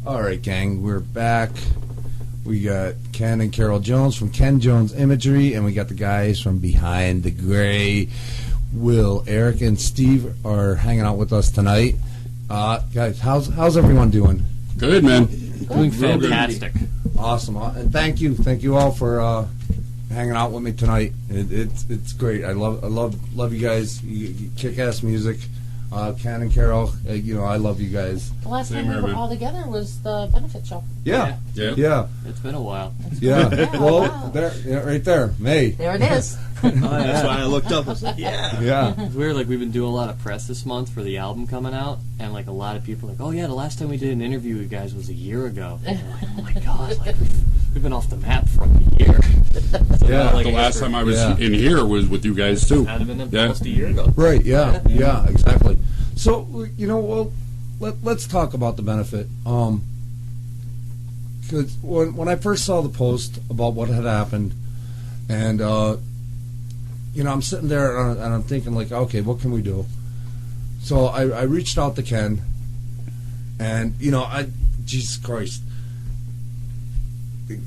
All right, gang, we're back. We got Ken and Carol Jones from Ken Jones Imagery, and we got the guys from Behind the Gray. Will, Eric, and Steve are hanging out with us tonight. Guys, how's everyone doing? Good, man. Doing fantastic. Awesome, and thank you all for hanging out with me tonight. It's great. I love you guys. You kick ass music. Ken and Carol, I love you guys. The last time we were all together was the benefit show. Yeah. It's been a while. Yeah. Well, wow. there, right there, May. There it is. That's why I looked up. I was like, Yeah. It's weird. Like, we've been doing a lot of press this month for the album coming out, and like a lot of people are like, oh yeah, the last time we did an interview with you guys was a year ago. And I'm like, oh my god, like we've been off the map for a year. So Yeah. like, The last time I was in here was with you guys too. Had been almost a year ago. Right. Yeah. Yeah. Exactly. So let's talk about the benefit. Because when I first saw the post about what had happened, and I'm sitting there and I'm thinking like, okay, what can we do? So I reached out to Ken, and Jesus Christ. It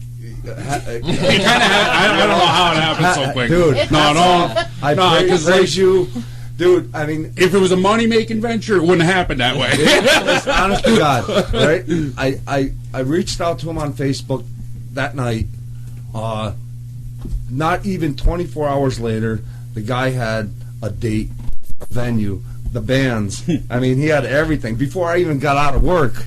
kind of I don't know how it happened so quick. Dude. I praise you. Dude, I mean, if it was a money-making venture, it wouldn't happen that way. Honest to God, right? I reached out to him on Facebook that night. Not even 24 hours later, the guy had a date, a venue, the bands. I mean, he had everything. Before I even got out of work,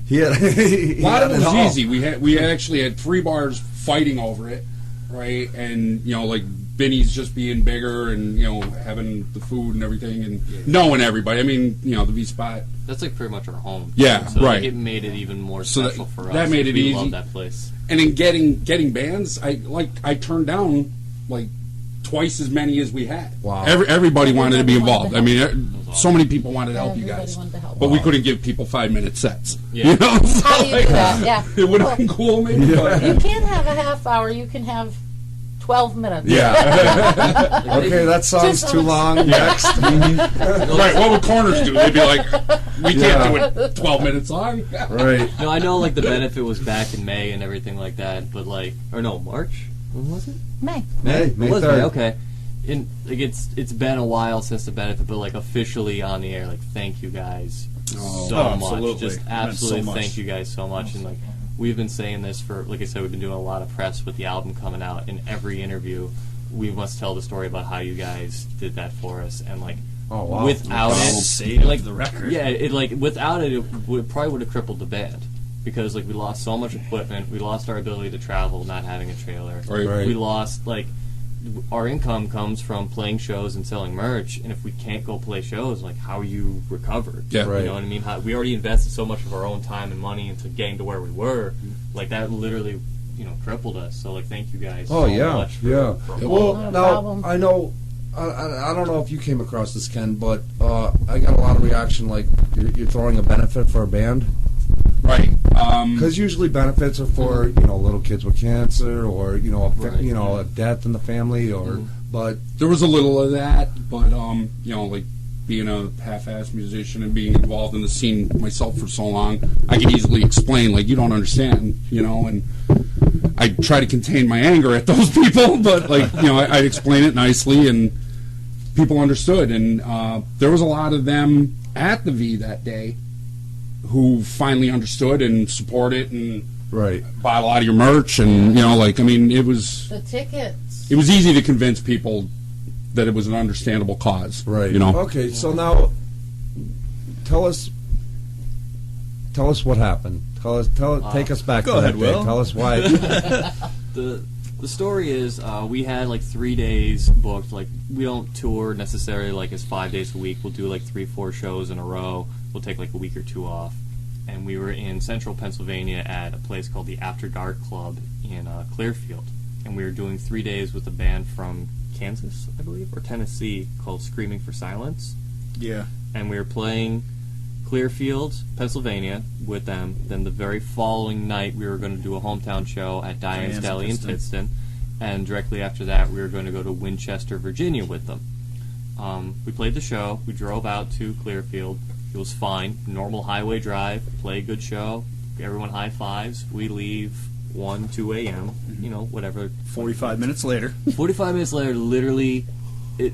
he had. A lot of it was easy. We actually had 3 bars fighting over it, right? And like Benny's just being bigger and having the food and everything and knowing everybody. I mean, the V Spot. That's like pretty much our home. Yeah, so right. Like, it made it even more special for us. That made it we easy. Love that place. And in getting bands, I turned down like twice as many as we had. Wow. Everybody wanted to be involved. I mean, awesome. so many people wanted to help you Everybody guys, wanted to help. but we couldn't give people 5-minute sets. Yeah. So How do you do that? Yeah. It would have been cool, maybe. Yeah. You can't have a half hour. You can have 12 minutes. Yeah. Okay, that sounds too long. Next. Right, what would corners do? They'd be like, we can't do it 12 minutes long. Right. No, I know like the benefit was back in May and everything like that, but March? When was it? May. May It was 3rd. May, okay. It's been a while since the benefit, but like officially on the air, like thank you guys so much. absolutely. Just It meant absolutely so much. thank you guys so much. And like we've been saying this for, like I said, we've been doing a lot of press with the album coming out. In every interview, we must tell the story about how you guys did that for us, and like Oh wow. without it, Saved like the record. yeah, without it, probably would have crippled the band. Because like we lost so much equipment, we lost our ability to travel, not having a trailer. Right. We lost our income comes from playing shows and selling merch, and if we can't go play shows, like how you recover? Yeah. Right. You know what I mean? We already invested so much of our own time and money into getting to where we were, like that literally, crippled us. So like, thank you guys. Oh so yeah. much for, Yeah. for Well, Not a now problem. I know. I don't know if you came across this, Ken, but I got a lot of reaction like you're throwing a benefit for a band. Right. Because usually benefits are for little kids with cancer or Right. a death in the family or but There was a little of that, but like being a half-assed musician and being involved in the scene myself for so long, I could easily explain like you don't understand, and I try to contain my anger at those people, but like I'd explain it nicely and people understood, and there was a lot of them at the V that day who finally understood and supported and right. bought a lot of your merch, and it was The tickets. easy to convince people that it was an understandable cause, Right. You know. Okay, so now tell us what happened. Take us back Go to ahead, that day. Will. Tell us why. The story is we had like 3 days booked. Like we don't tour necessarily like as 5 days a week. We'll do like 3-4 shows in a row. We'll take like a week or 2 off. And we were in central Pennsylvania at a place called the After Dark Club in Clearfield. And we were doing 3 days with a band from Kansas, I believe, or Tennessee called Screaming for Silence. Yeah. And we were playing Clearfield, Pennsylvania with them. Then the very following night we were going to do a hometown show at Diane's Deli in Pittston. And directly after that we were going to go to Winchester, Virginia with them. We played the show. We drove out to Clearfield. It was fine. Normal highway drive. Play a good show. everyone high fives. We leave 1, 2 a.m. You know, whatever. 45 minutes later. 45 minutes later, literally,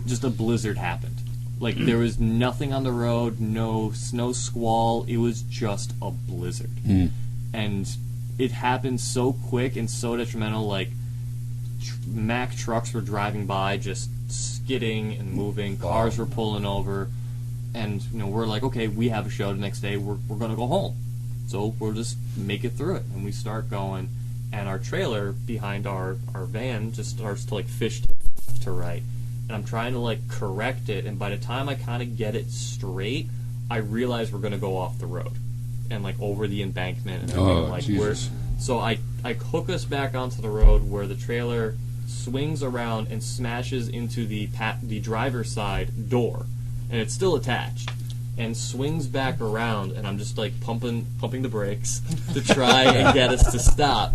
just a blizzard happened. Like, there was nothing on the road, no snow squall. It was just a blizzard. And it happened so quick and so detrimental. Like, Mack trucks were driving by, just skidding and moving. Cars were pulling over. And, you know, we're like, okay, we have a show the next day. We're going to go home. So we'll just make it through it. And we start going. And our trailer behind our van just starts to, like, fish to right. And I'm trying to, like, correct it. And by the time I kind of get it straight, I realize we're going to go off the road. And, like, over the embankment. And everything. Like, Jesus. So I hook us back onto the road where the trailer swings around and smashes into the driver's side door. And it's still attached. And swings back around, and I'm just, like, pumping the brakes to try and get us to stop.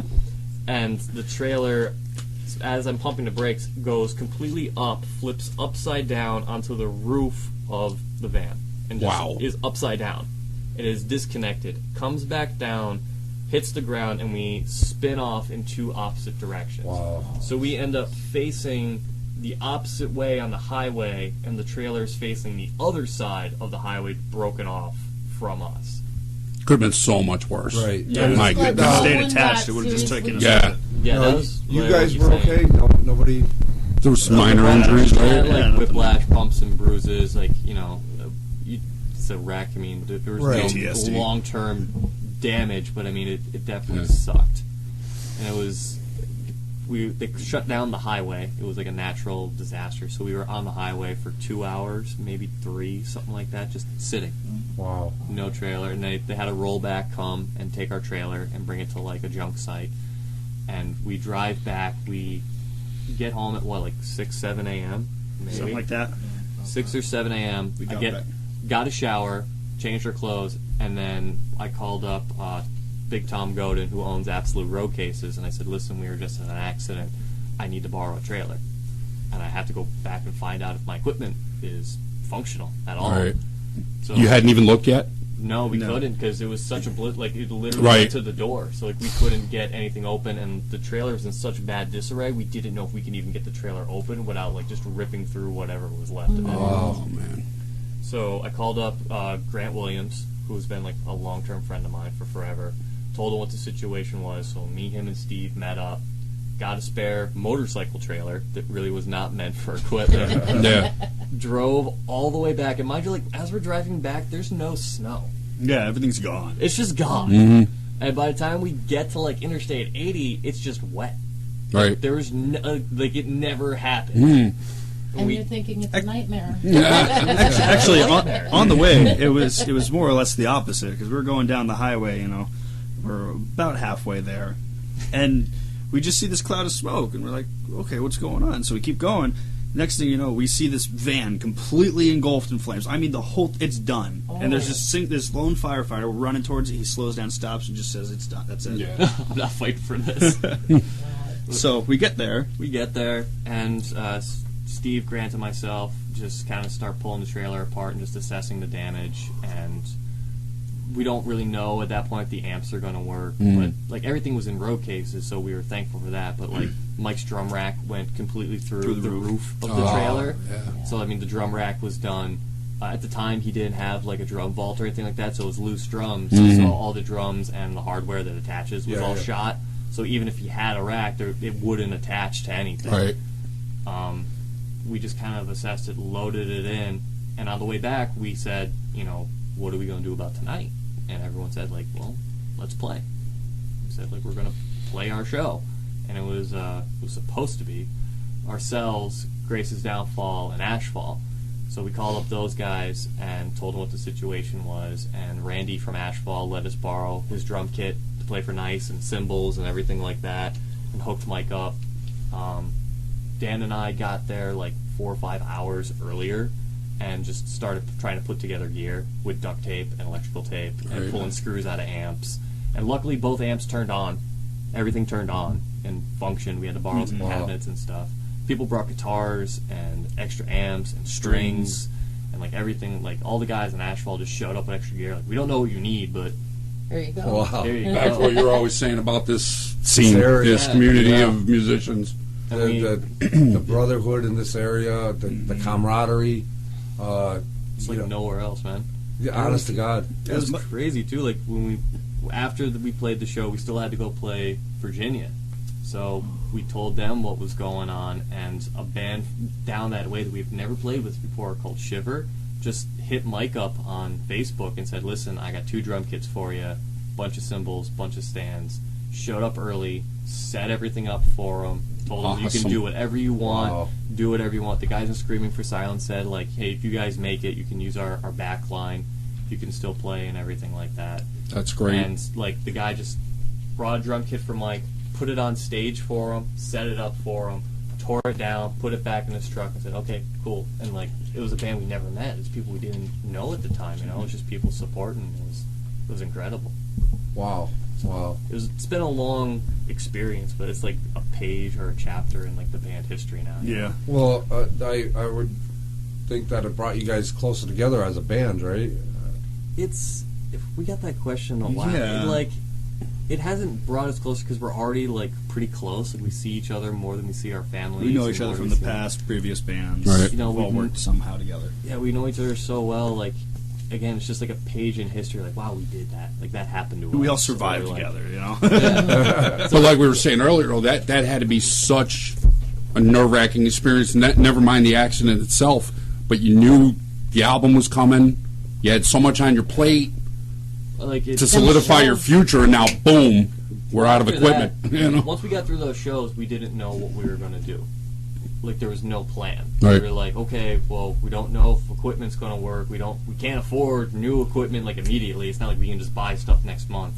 And the trailer, as I'm pumping the brakes, goes completely up, flips upside down onto the roof of the van. And just is upside down. It is disconnected, comes back down, hits the ground, and we spin off in 2 opposite directions. Wow. So we end up facing the opposite way on the highway, and the trailer's facing the other side of the highway, broken off from us. Could have been so much worse. Right. Yeah, My if it goodness. stayed attached, it would have just taken us. Yeah. Yeah, No, that was you literally guys what were you're saying. okay? No, nobody. There was some minor injuries, I had, right? like, whiplash, bumps and bruises, like, you know, it's a wreck. I mean, there was Right. no PTSD. long-term damage, but I mean, it definitely sucked. And it was, they shut down the highway. It was like a natural disaster, so we were on the highway for 2 hours, maybe 3, something like that, just sitting. Wow. No trailer, and they had a rollback come and take our trailer and bring it to, like, a junk site. And we drive back. We get home at, what, like 6, 7 a.m.? Maybe? Something like that. 6 or 7 a.m. We Got a shower, changed our clothes, and then I called up Big Tom Godin, who owns Absolute Road Cases, and I said, listen, we were just in an accident. I need to borrow a trailer. And I have to go back and find out if my equipment is functional at all. Right. So, You hadn't even looked yet? No, we No. couldn't, because it was such a like, it literally Right. went to the door. So, like, we couldn't get anything open, and the trailer was in such bad disarray, we didn't know if we could even get the trailer open without, like, just ripping through whatever was left of it. Oh, man. So I called up Grant Williams, who's been, like, a long-term friend of mine for forever, told him what the situation was. So me, him, and Steve met up, got a spare motorcycle trailer that really was not meant for equipment, Yeah. drove all the way back. And mind you, like, as we're driving back, there's no snow. Yeah, everything's gone. It's just gone. Mm-hmm. And by the time we get to, like, Interstate 80, it's just wet. Right. There was like, it never happened. Mm. And you're thinking it's a nightmare. Actually, on the way, it was more or less the opposite, because we were going down the highway, you know, we're about halfway there, and we just see this cloud of smoke, and we're like, okay, what's going on? So we keep going. Next thing you know, we see this van completely engulfed in flames. I mean, it's done. And there's this lone firefighter running towards it. He slows down, stops, and just says, it's done. That's it. Yeah. I'm not fighting for this. So we get there. We get there, and Steve, Grant, and myself just kind of start pulling the trailer apart and just assessing the damage. And we don't really know at that point if the amps are going to work. But, like, everything was in road cases, so we were thankful for that. But, like, Mike's drum rack went completely through the roof of the trailer. Yeah. So, I mean, the drum rack was done. At the time, he didn't have, like, a drum vault or anything like that, so it was loose drums. So all the drums and the hardware that attaches was all shot. So even if he had a rack, it wouldn't attach to anything. Right. We just kind of assessed it, loaded it in, and on the way back, we said, you know, what are we going to do about tonight? And everyone said, like, well, let's play. We said, like, we're going to play our show. And it was supposed to be ourselves, Grace's Downfall, and Ashfall. So we called up those guys and told them what the situation was, and Randy from Ashfall let us borrow his drum kit to play for Nice and cymbals and everything like that, and hooked Mike up. Dan and I got there like 4 or 5 hours earlier and just started trying to put together gear with duct tape and electrical tape and pulling screws out of amps. And luckily both amps turned on. Everything turned on and functioned. We had to borrow some cabinets and stuff. People brought guitars and extra amps and strings and like everything. Like all the guys in Ashfall just showed up with extra gear. Like, we don't know what you need, but There you go. Wow. There you Back to go. what you're always saying about this scene, area. this community Yeah. of musicians. I mean, The brotherhood in this area, the camaraderie. it's like nowhere else, man. Honest to God. It was crazy too. Like when we played the show, we still had to go play Virginia. So we told them what was going on, and a band down that way that we've never played with before called Shiver just hit Mike up on Facebook and said, "Listen, I got 2 drum kits for you, bunch of cymbals, bunch of stands." Showed up early, set everything up for him, told him you Awesome. can do whatever you want, Wow. do whatever you want. The guys in Screaming for Silence said, like, "Hey, if you guys make it, you can use our back line, you can still play and everything like that." That's great. And like the guy just brought a drum kit for Mike, put it on stage for him, set it up for him, tore it down, put it back in his truck, and said, "Okay, cool." And like it was a band we never met. It was people we didn't know at the time. You know, it was just people supporting. It was incredible. Wow. Wow. It's been a long experience, but it's like a page or a chapter in like the band history now. Yeah. Well, I would think that it brought you guys closer together as a band, right? It's if we got that question a while, Yeah. it hasn't brought us closer because we're already like pretty close. Like we see each other more than we see our families. We know and each other more from than the we see- past, previous bands. Right. You know, We've all we've- worked somehow together. Yeah, we know each other so well. Like again, it's just like a page in history. Like wow, we did that. Like that happened to us. We all So survived we're like- together, you know? But like we were saying earlier, though, that had to be such a nerve-wracking experience. Never mind the accident itself, but you knew the album was coming. You had so much on your plate Like to it's solidify your future, and now boom, we're out of After equipment. that, You know? Once we got through those shows, we didn't know what we were going to do. Like there was no plan. Right. We were like, okay, well, we don't know if equipment's going to work. We can't afford new equipment like immediately. It's not like we can just buy stuff next month.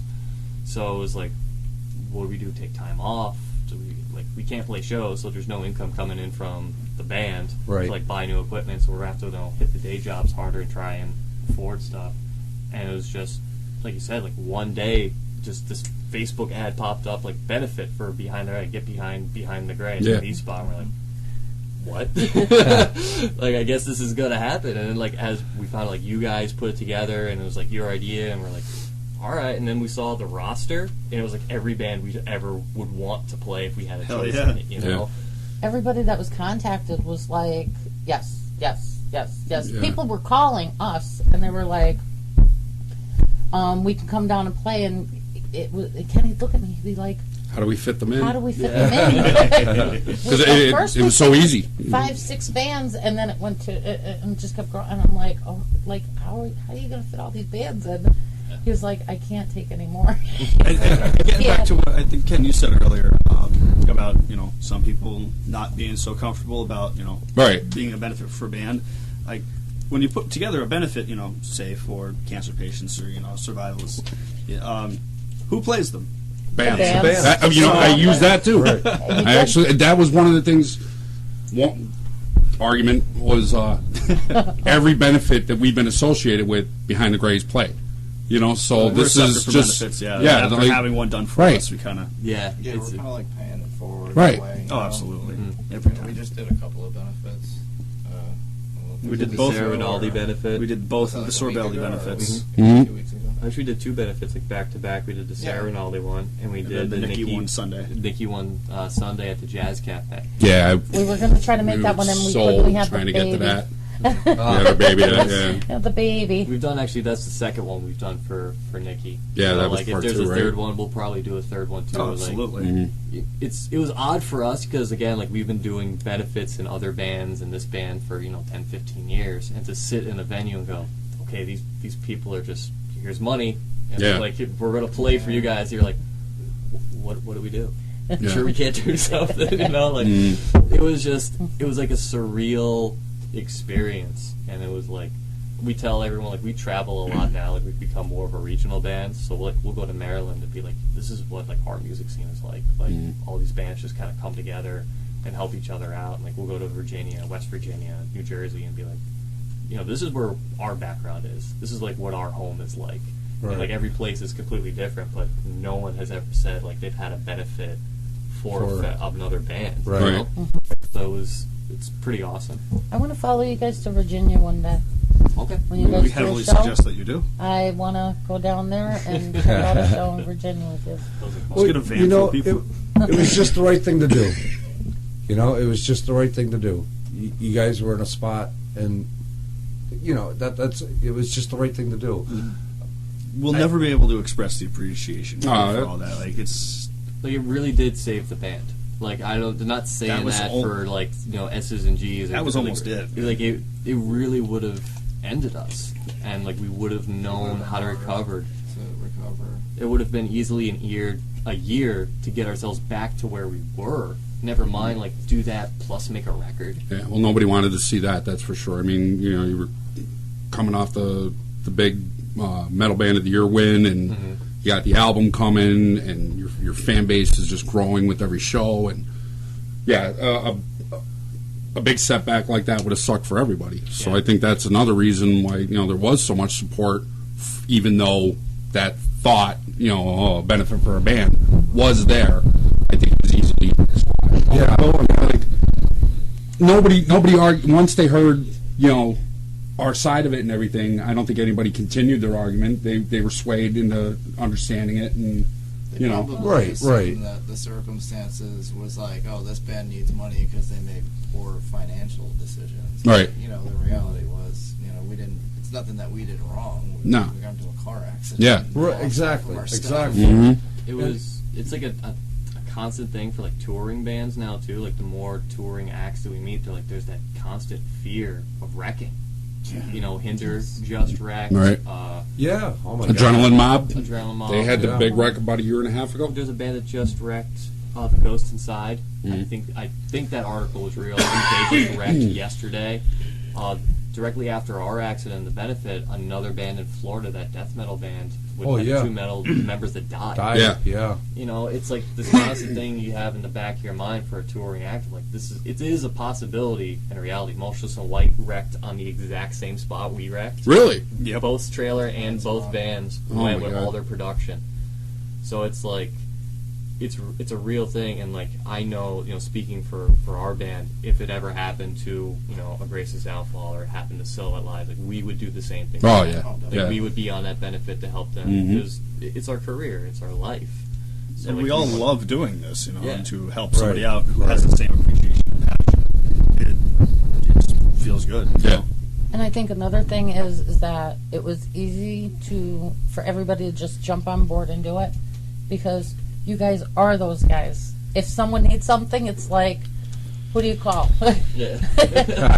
So it was like, what do we do? Take time off? Do we can't play shows, so there's no income coming in from the band Right. to like buy new equipment. So we're going to have to hit the day jobs harder and try and afford stuff. And it was just like you said, like one day, just this Facebook ad popped up, like benefit for Behind the Gray, get behind the Gray, Yeah. the spot. And we're like, what? Like I guess this is gonna happen. And then like as we found like you guys put it together, and it was like your idea, and we're like, all right. And then we saw the roster, and it was like every band we ever would want to play if we had a Hell choice yeah. in it. You know. Everybody that was contacted was like, yes, yes, yes, yes. Yeah. People were calling us, and they were like, we can come down and play. And it was Kenny'd look at me, he'd be like, How do we fit them in? how do we fit them in? Because At first it we was so picked easy. 5, 6 bands, and then it went to and just kept growing. And I'm like, oh, like how are you gonna fit all these bands in? He was like, I can't take any more. Getting Yeah. back to what I think Ken you said earlier about some people not being so comfortable about Right. being a benefit for a band, like when you put together a benefit, say for cancer patients or survivalists, who plays them? Bands. Bands. I use that too. Right. I actually, that was one of the things. One argument was every benefit that we've been associated with Behind the Gray's played. So We're this sucker is for just benefits, yeah. yeah, After like- having one done for Right. us, we kind of Yeah. Yeah, we're it's- kind of like paying it forward. Right. In a way, you oh know? absolutely Mhm. every We time. just did a couple of benefits. We did the both. Sarah Rinaldi benefit. We did both of like the a week Sorbelli ago, or benefits. Mhm. 2 weeks ago. Actually, we did 2 benefits like back to back. We did the Sarah Yeah. Rinaldi one, and we And did then the Nikki one Sunday. Nikki one Sunday at the Jazz Cafe. yeah. We were going to try to make we that were one, and we so quickly had trying the to baby. get to that. Yeah, the baby. Yeah. Yeah, the baby. We've done actually. That's the second one we've done for Nikki. Yeah, So, that was like part if there's 2, a third right? one, we'll probably do a third one too. Oh, Like, absolutely. Mhm. it was odd for us because again, like we've been doing benefits in other bands and this band for 10, 15 years, and to sit in a venue and go, okay, these people are just here's money, and Yeah. like we're gonna play for you guys. You're like, what do we do? Yeah. Sure, we can't do something, like Mm. it was like a surreal experience, and it was like we tell everyone like we travel a lot now, like we've become more of a regional band, so we'll go to Maryland and be like, this is what like our music scene is like all these bands just kind of come together and help each other out, and like we'll go to Virginia, West Virginia, New Jersey, and be like, this is where our background is, this is like what our home is like. Right. And like every place is completely different, but no one has ever said like they've had a benefit for another band. Right. You know? So it's pretty awesome. I want to follow you guys to Virginia one day. Okay. When you guys We do heavily a show, suggest that you do. I want to go down there and check out a show in Virginia with you. Let's get a van you know, full of people. it was just the right thing to do. You know, it was just the right thing to do. You guys were in a spot, and you know it was just the right thing to do. We'll never be able to express the appreciation for Oh, all that. Like it's Like, it really did save the band. Like, I'm not saying was that al- for, like, you know, S's and G's. That was like, almost it. Like, it really would have ended us. And, like, we would have known how to recover. To recover. It would have been easily a year to get ourselves back to where we were. Never mind, like, do that plus make a record. Yeah, well, nobody wanted to see that. That's for sure. I mean, you know, you were coming off the big Metal Band of the Year win, and you got the album coming, and your fan base is just growing with every show, and yeah, a big setback like that would have sucked for everybody. So Yeah. I think that's another reason why, you know, there was so much support, even though that thought, you know, benefit for a band was there. I think it was easily squashed. Yeah. Like, nobody argued once they heard, you know, our side of it and everything. I don't think anybody continued their argument. They were swayed into understanding it, and you know, Right, assumed right. That the circumstances was like, oh, this band needs money because they made poor financial decisions. Right. You know, the reality was, you know, we didn't. It's nothing that we did wrong. No. We got into a car accident. Yeah. and Right, lost exactly, half of our stuff. exactly. It's like a constant thing for, like, touring bands now, too. Like, the more touring acts that we meet, they're like, there's that constant fear of wrecking. You know, Hinder just wrecked. Right. Yeah. Oh my God. Adrenaline Mob. Adrenaline Mob. They had the Yeah. big wreck about a year and a half ago. There's a band that just wrecked The Ghost Inside. Mm-hmm. I think that article was real. They just wrecked yesterday. Directly after our accident, the benefit, another band in Florida, that death metal band, with Oh, like yeah. 2 metal members that died. Diet, yeah. You know, it's like this constant thing you have in the back of your mind for a touring act. Like, it is a possibility in reality. Motionless and White wrecked on the exact same spot we wrecked. Really? Yep. Both trailer and both bands Oh went my with God. all their production. So it's like, it's a real thing, and like, I know, you know, speaking for our band, if it ever happened to, you know, a Grace's Downfall or happened to Silhouette Live, like, we would do the same thing. Oh yeah. Like, Yeah. we would be on that benefit to help them, Mhm. because it's our career, it's our life. So, and like, we all would- love doing this, you know, Yeah. and to help somebody Right. out who has the same appreciation and passion. It just feels good. you Yeah. know? And I think another thing is that it was easy for everybody to just jump on board and do it, because you guys are those guys. If someone needs something, it's like, who do you call? Yeah.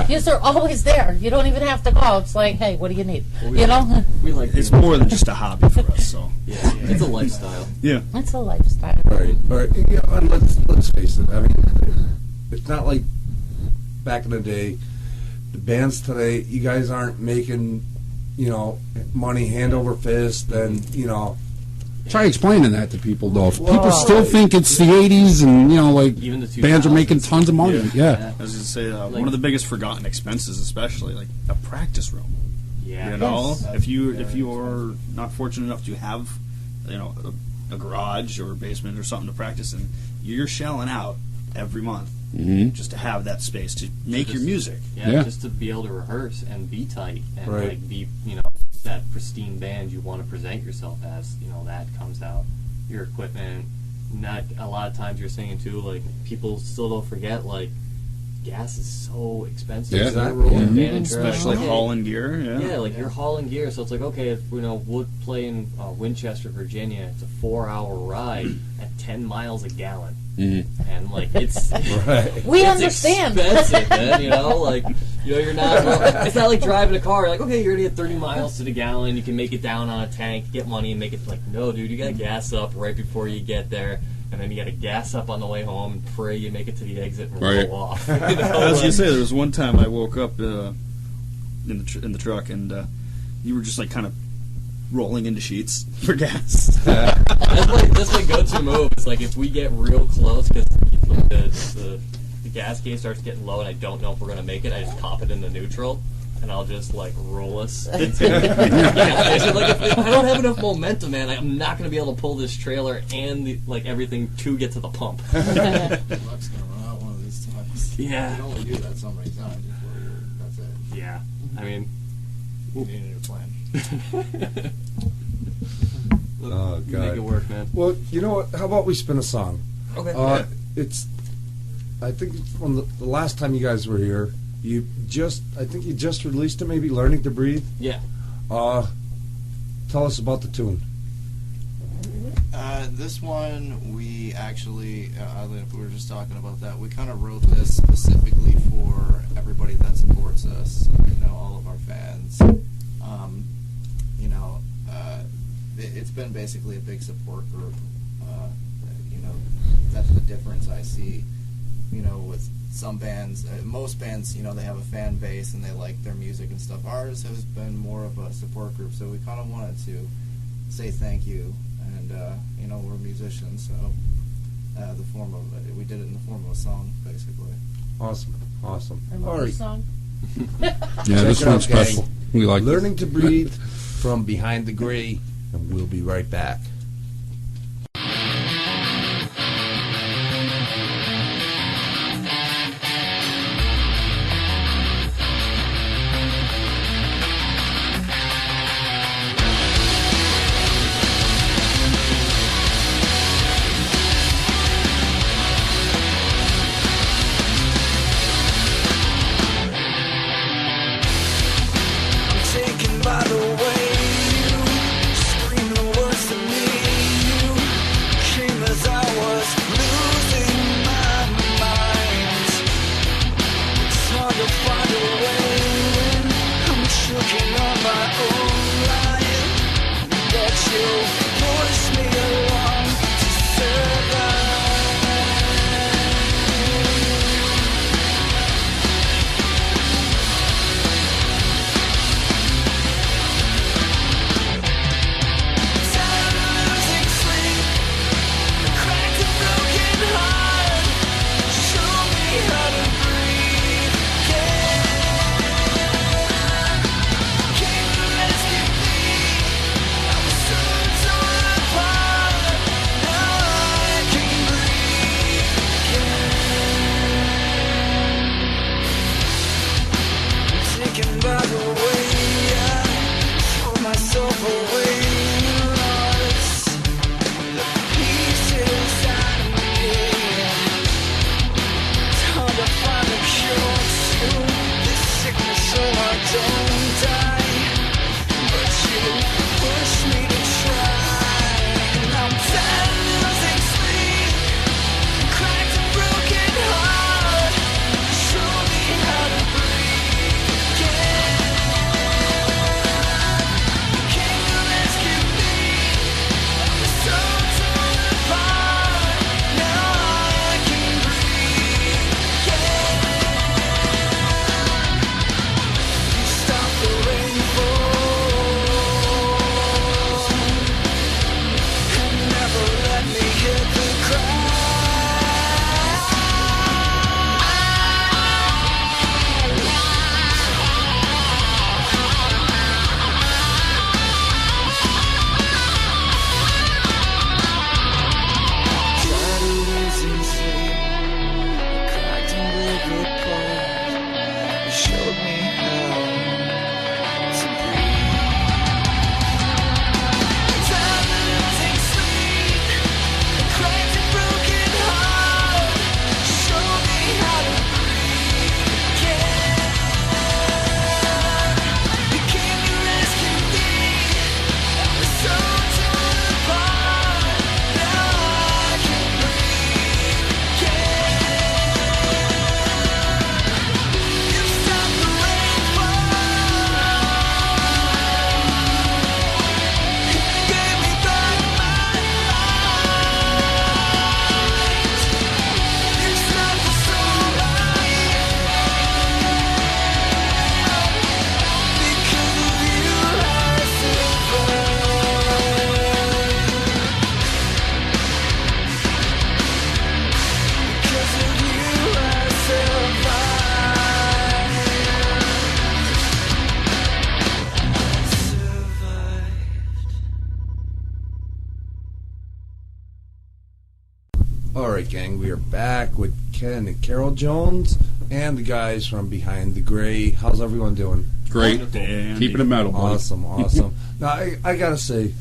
Yes, they're always there. You don't even have to call. It's like, hey, what do you need? You know, We like It's being- more than just a hobby for us. So Yeah, it's a lifestyle. yeah, it's a lifestyle. Right. Right. Yeah, and let's face it. I mean, it's not like back in the day. The bands today, you guys aren't making, you know, money hand over fist, and you know, Try explaining that to people, though. If Wow. people still think it's the '80s, and you know, like Even the bands are 2000s. making tons of money. Yeah. I was going to say Like- one of the biggest forgotten expenses, especially like a practice room. Yeah. You know, Yes. if you are not fortunate enough to have, you know, a garage or a basement or something to practice in, you're shelling out every month Mhm. just to have that space to make your just- music. Yeah, Yeah. just to be able to rehearse and be tight and Right. like be, you know, that pristine band you want to present yourself as. You know, that comes out. Your equipment. Not a lot of times you're singing too. Like, people still don't forget, like, gas is so expensive. Yeah. So you're rolling Yeah. a band and trailer, Especially okay, hauling gear. Yeah. Yeah, like, you're hauling gear, so it's like, okay, if, you know, we'll play in Winchester, Virginia. It's a 4-hour ride at 10 miles a gallon, Mhm. and like, it's right. We it's understand. expensive, man. You know, like, you know, you're not. It's not like driving a car. You're like, okay, you're gonna get 30 miles to the gallon. You can make it down on a tank, get money, and make it. Like, no, dude, you gotta gas up right before you get there, and then you gotta gas up on the way home and pray you make it to the exit and Right. roll off. You know, I was gonna like- say there was one time I woke up in the truck and you were just like kind of rolling into sheets for gas. that's my go-to move. It's like, if we get real close, because the gas gauge starts getting low, and I don't know if we're gonna make it, I just pop it into neutral, and I'll just like roll us into. Yeah, it's like, if I don't have enough momentum, man, I'm not gonna be able to pull this trailer and like everything to get to the pump. Luck's gonna run out one of these times. Yeah. You can only do that so many times before that's it. Yeah, I mean, We need a new plan. Oh, Make God. it work, man. Well, you know what? How about we spin a song? Okay. It's. I think from the last time you guys were here, I think you just released it. Maybe "Learning to Breathe." Yeah. Tell us about the tune. This one, we actually, oddly enough, we were just talking about that. We kind of wrote this specifically for everybody that supports us. All of our fans. It's been basically a big support group. That's the difference I see. With some bands, most bands, they have a fan base and they like their music and stuff. Ours has been more of a support group, so we kind of wanted to say thank you. And we're musicians, so we did it in the form of a song, basically. Awesome. I love All the right. song. Yeah, Check this it out, one's special. gang. We like "Learning to Breathe" from Behind the Gray, and we'll be right back. Taken by the way you scream the words to me. You came as I was losing my mind. It's hard to find a way when I'm choking on my own line. But you push me along to survive. Tired of losing sleep, cracked and broken heart. Show me how to breathe. Came to rescue me. I was so torn apart. Now I can breathe again. Taken by the way I throw myself away. Lost the pieces out of me. It's hard to find a cure to this sickness, so I don't die. But you push me to try. And I'm tired of losing sleep, cracked and broken heart. Show me how to breathe again. Came to rescue me. I was so torn apart. Now I can breathe again. You stopped the rainfall and never let me hit the ground. Tired of losing sleep, cracked and broke apart. You showed me how to breathe. Tired of losing sleep, cracked and broken heart. Show me how to breathe again. You came to rescue me. I was so torn apart. Now I can breathe again. You stopped the rainfall and gave me back my light. You stopped the storm I because of you I survived. Because of you I survived. All right, gang, we are back with Ken and Carol Jones and the guys from Behind the Gray. How's everyone doing? great. Dandy. Keeping it metal, buddy. Awesome. Now, I got to say,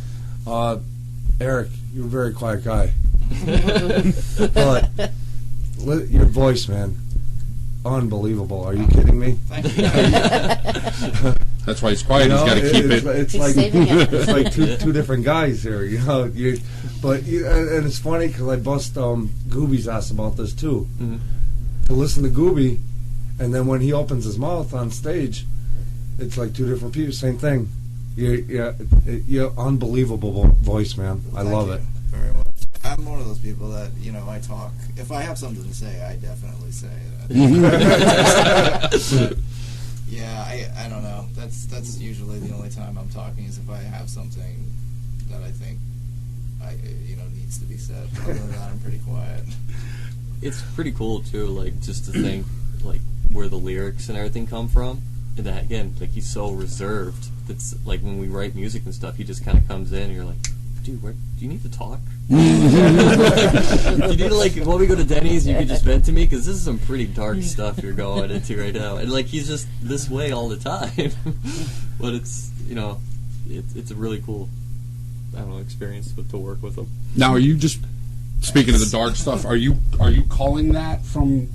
Eric, you're a very quiet guy. But your voice, man, unbelievable. Are you kidding me? Thank you. That's why he's quiet. He's got to keep it. It's He's like saving it. it's like two different guys here, you know. And it's funny because I bust Gooby's ass about this too. Mhm. To listen to Gooby, and then when he opens his mouth on stage, it's like two different people. Same thing. You're unbelievable voice, man. I Thank love you it. very much. I'm one of those people that, I talk. If I have something to say, I definitely say that. Yeah, I don't know. That's usually the only time I'm talking is if I have something that I think needs to be said. Other than that, I'm pretty quiet. It's pretty cool too, like just to think like where the lyrics and everything come from. And that again, like he's so reserved. That's like when we write music and stuff, he just kind of comes in and you're like, dude, do you need to talk? Do you need to like when we go to Denny's, you can just vent to me because this is some pretty dark stuff you're going into right now. And like he's just this way all the time. But it's it's a really cool experience to work with him. Now, are you just speaking of the dark stuff? Are you calling that from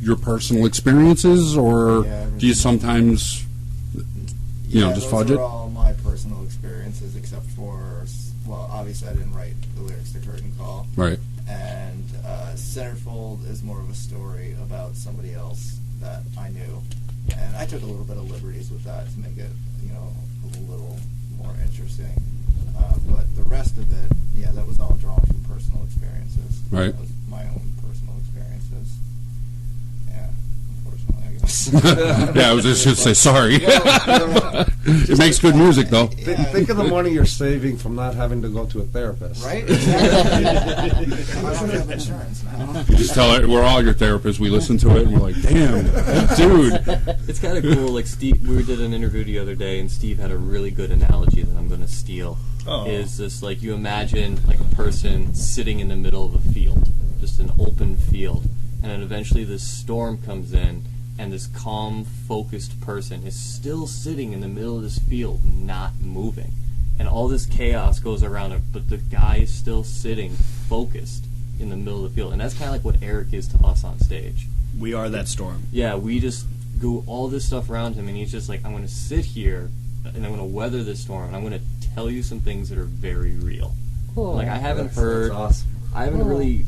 your personal experiences, or Yeah, do you sometimes, just fudge those it? are all my personal experiences, except for, obviously I didn't write the lyrics to Curtain Call. Right. And Centerfold is more of a story about somebody else that I knew. And I took a little bit of liberties with that to make it, a little more interesting. But the rest of it, that was all drawn from personal experiences. Right. That was my own personal experiences. Yeah, unfortunately, I guess. Yeah, I was just going to say sorry. It makes good music, though. Think of the money you're saving from not having to go to a therapist. Right? Exactly. I don't have insurance now. Just tell it we're all your therapists. We listen to it and we're like, damn, dude. It's kind of cool. Like Steve, we did an interview the other day, and Steve had a really good analogy that I'm going to steal. Oh. Is this like you imagine like a person sitting in the middle of a field, just an open field, and then eventually this storm comes in, and this calm, focused person is still sitting in the middle of this field, not moving, and all this chaos goes around it, but the guy is still sitting, focused in the middle of the field, and that's kind of like what Eric is to us on stage. We are that storm. Yeah, we just go all this stuff around him, and he's just like, I'm going to sit here, and I'm going to weather this storm, and I'm going to tell you some things that are very real. Cool. Like, I haven't That's heard, awesome. I haven't Cool. really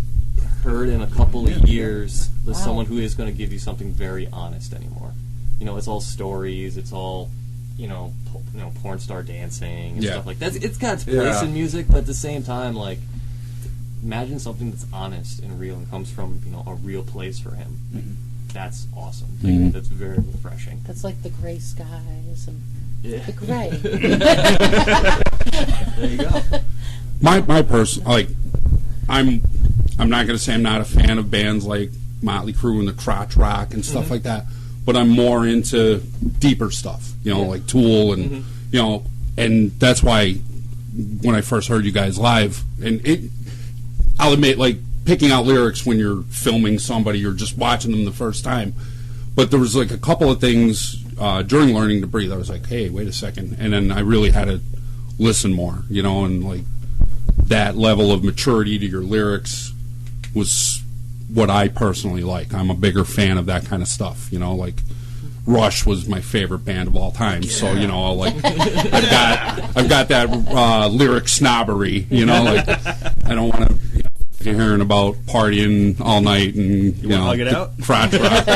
heard in a couple of years with Wow. someone who is going to give you something very honest anymore. It's all stories, it's all, porn star dancing and Yeah. stuff like that. It's got its place Yeah. in music, but at the same time, like, imagine something that's honest and real and comes from, a real place for him. That's awesome. Mhm. That's very refreshing. That's like the gray skies and Yeah. the gray. There you go. My person, I'm not going to say I'm not a fan of bands like Motley Crue and the Crotch Rock and stuff like that, but I'm more into deeper stuff, like Tool and, and that's why when I first heard you guys live, and I'll admit, like, picking out lyrics when you're filming somebody or just watching them the first time, but there was like a couple of things during learning to breathe. I was like, hey, wait a second, and then I really had to listen more, and like that level of maturity to your lyrics was what I personally like. I'm a bigger fan of that kind of stuff, like Rush was my favorite band of all time, so like I've got that lyric snobbery, like I don't want to. You're hearing about partying all night and hug it out? crotch rock,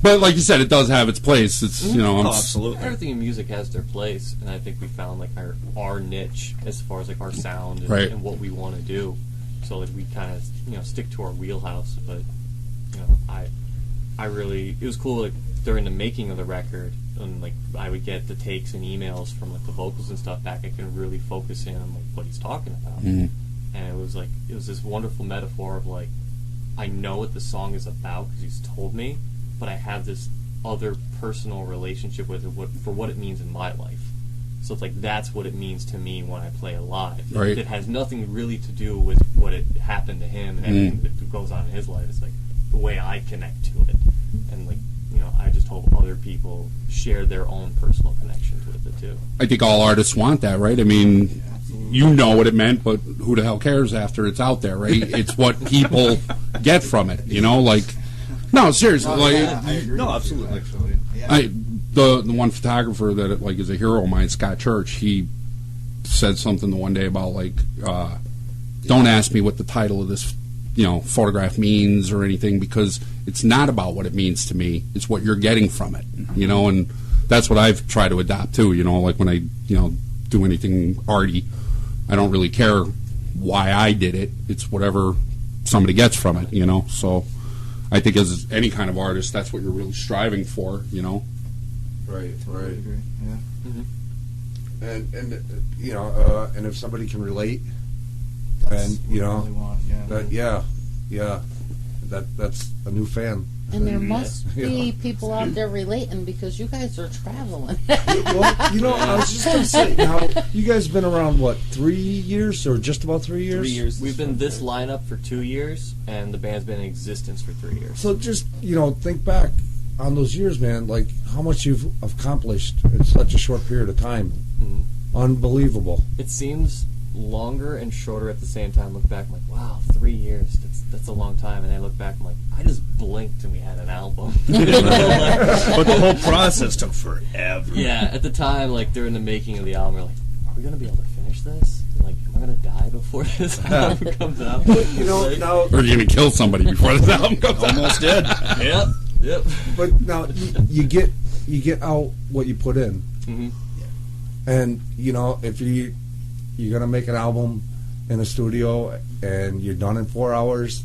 But like you said, it does have its place. It's I'm Absolutely. Everything in music has their place, and I think we found like our niche as far as like our sound and, Right. and what we want to do. So like we kind of stick to our wheelhouse. But I really it was cool like during the making of the record, and like I would get the takes and emails from like the vocals and stuff back. I can really focus in on like what he's talking about. Mhm. And it was this wonderful metaphor of like, I know what the song is about because he's told me, but I have this other personal relationship with it for what it means in my life. So it's like that's what it means to me when I play it live. Right. It has nothing really to do with what had happened to him and everything that goes on in his life. It's like the way I connect to it, and like I just hope other people share their own personal connections with it too. I think all artists want that, right? I mean, you know what it meant, but who the hell cares after it's out there, right? It's what people get from it, like, no, seriously, like, I agree. No, with absolutely. You, actually. Yeah. the one photographer that like is a hero of mine, Scott Church, he said something the one day about like, don't ask me what the title of this photograph means or anything, because it's not about what it means to me, it's what you're getting from it, and that's what I've tried to adopt too, like when I do anything arty, I don't really care why I did it, it's whatever somebody gets from it, so I think as any kind of artist, that's what you're really striving for, Right, Totally right. agree. Yeah. And if somebody can relate, That's and what we really want. Yeah. that's a new fan. And there must Yeah. be people out there relating because you guys are traveling. Well, I was just going to say, now, you guys been around, 3 years, or just about 3 years? 3 years. We've been this lineup for 2 years, and the band's been in existence for 3 years. So just, think back on those years, man, like, how much you've accomplished in such a short period of time. Mhm. Unbelievable. It seems longer and shorter at the same time. Look back, I'm like, wow, 3 years. That's a long time. And I look back, I'm like, I just blinked and we had an album. But the whole process took forever. Yeah, at the time, like during the making of the album, we're like, are we gonna be able to finish this? And, like, am I gonna die before this album comes out? Like, now, or you're gonna kill somebody before this album comes out. Almost did. Yep. but now you get out what you put in. hmm And if you're gonna make an album in a studio and you're done in 4 hours,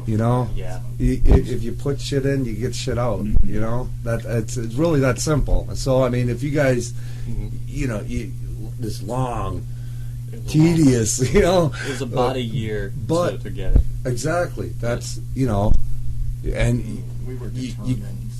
Yeah. if you put shit in, you get shit out. It's really that simple. So I mean, if you guys, this long, It was tedious, It was about a year but- to get it. exactly. That's and We were you- determined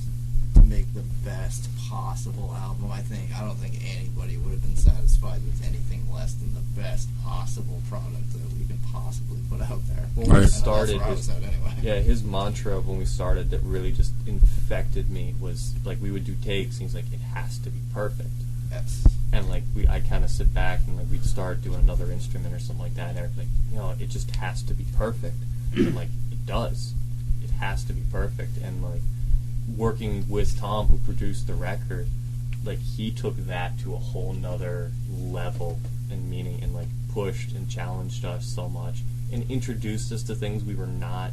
to make the best possible album. I don't think anybody would have been satisfied with anything less than the best possible product that we can possibly put out there. When Right. we And started, that's where I was at anyway. yeah, his mantra when we started that really just infected me was like we would do takes, and he's like, it has to be perfect. Yes. And like I kind of sit back and like we'd start doing another instrument or something like that, and everything, it just has to be perfect. And like it does, it has to be perfect. And like working with Tom, who produced the record, like he took that to a whole nother level and meaning, and like pushed and challenged us so much, and introduced us to things we were not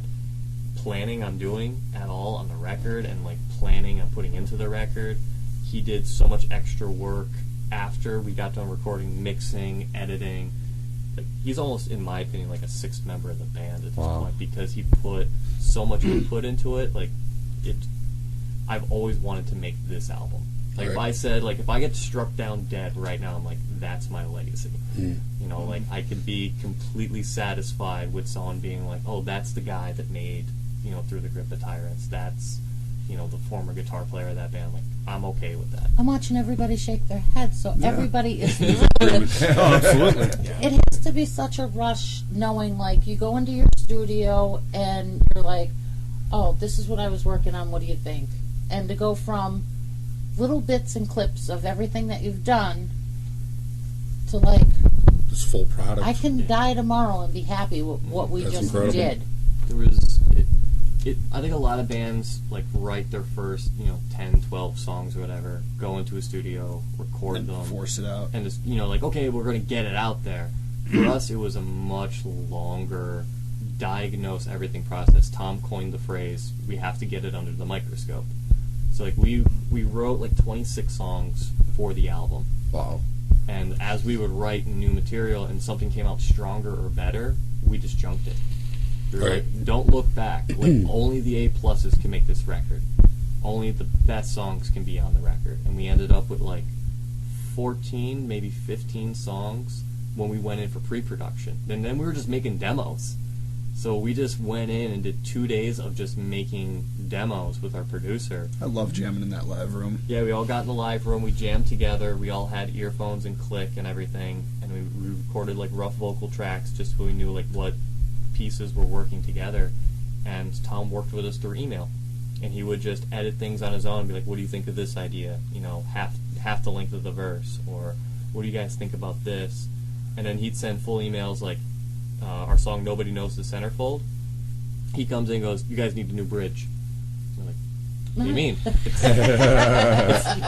planning on doing at all on the record, and like planning on putting into the record. He did so much extra work after we got done recording, mixing, editing. Like, he's almost, in my opinion, like a sixth member of the band at this Wow. point, because he put so much input into it. Like, I've always wanted to make this album. Like, if Right. I said, like, if I get struck down dead right now, I'm like, that's my legacy. Mm. Like, I could be completely satisfied with someone being like, oh, that's the guy that made, Through the Grip of Tyrants. That's, the former guitar player of that band. Like, I'm okay with that. I'm watching everybody shake their heads, so everybody is Oh, absolutely. It has to be such a rush knowing, like, you go into your studio and you're like, oh, this is what I was working on, what do you think? And to go from little bits and clips of everything that you've done to, like, This full product. I can die tomorrow and be happy with what we That's just incredible. did. There was I think a lot of bands like write their first 10, 12 songs or whatever, go into a studio, record And them, force it out. and just like, okay, we're going to get it out there. For us, it was a much longer diagnose everything process. Tom coined the phrase, we have to get it under the microscope. So like we wrote like 26 songs for the album. wow. And as we would write new material and something came out stronger or better, we just junked it. We were Right. like, don't look back. Like, only the A pluses can make this record. Only the best songs can be on the record. And we ended up with like 14, maybe 15 songs when we went in for pre-production. And then we were just making demos. So we just went in and did 2 days of just making demos with our producer. I love jamming in that live room. Yeah, we all got in the live room, we jammed together, we all had earphones and click and everything, and we recorded like rough vocal tracks just so we knew like what pieces were working together. And Tom worked with us through email. and he would just edit things on his own and be like, what do you think of this idea? You know, half the length of the verse, or what do you guys think about this? And then he'd send full emails like our song Nobody Knows the Centerfold. He comes in and goes, you guys need a new bridge. I'm like, what do you mean?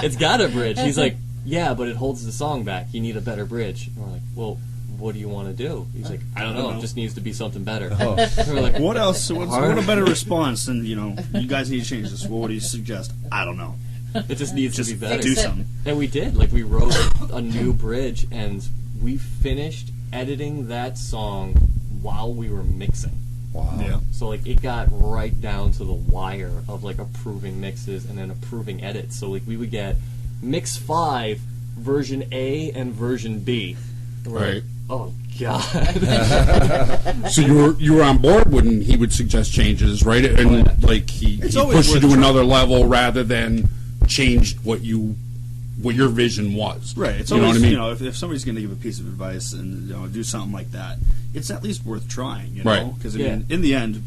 It's got a bridge. He's like, yeah, but it holds the song back. You need a better bridge. And we're like, well, what do you want to do? He's like, I don't know. It just needs to be something better. And we're like, What else? What a better response than, you guys need to change this. Well, what do you suggest? I don't know. it just needs to be better. Do something. And we did. Like, we wrote a new bridge, and we finished editing that song while we were mixing. Wow. Yeah. So, like, it got right down to the wire of, like, approving mixes and then approving edits. So, like, we would get mix 5, version A and version B. And we're Right. like, oh, God. So you were on board when he would suggest changes, right? And like he It's pushed always you worth to trying. another level rather than change what your vision was. Right. It's you know always, what I mean? if somebody's going to give a piece of advice and do something like that, it's at least worth trying, you Right. know? Because, I Yeah. mean, in the end,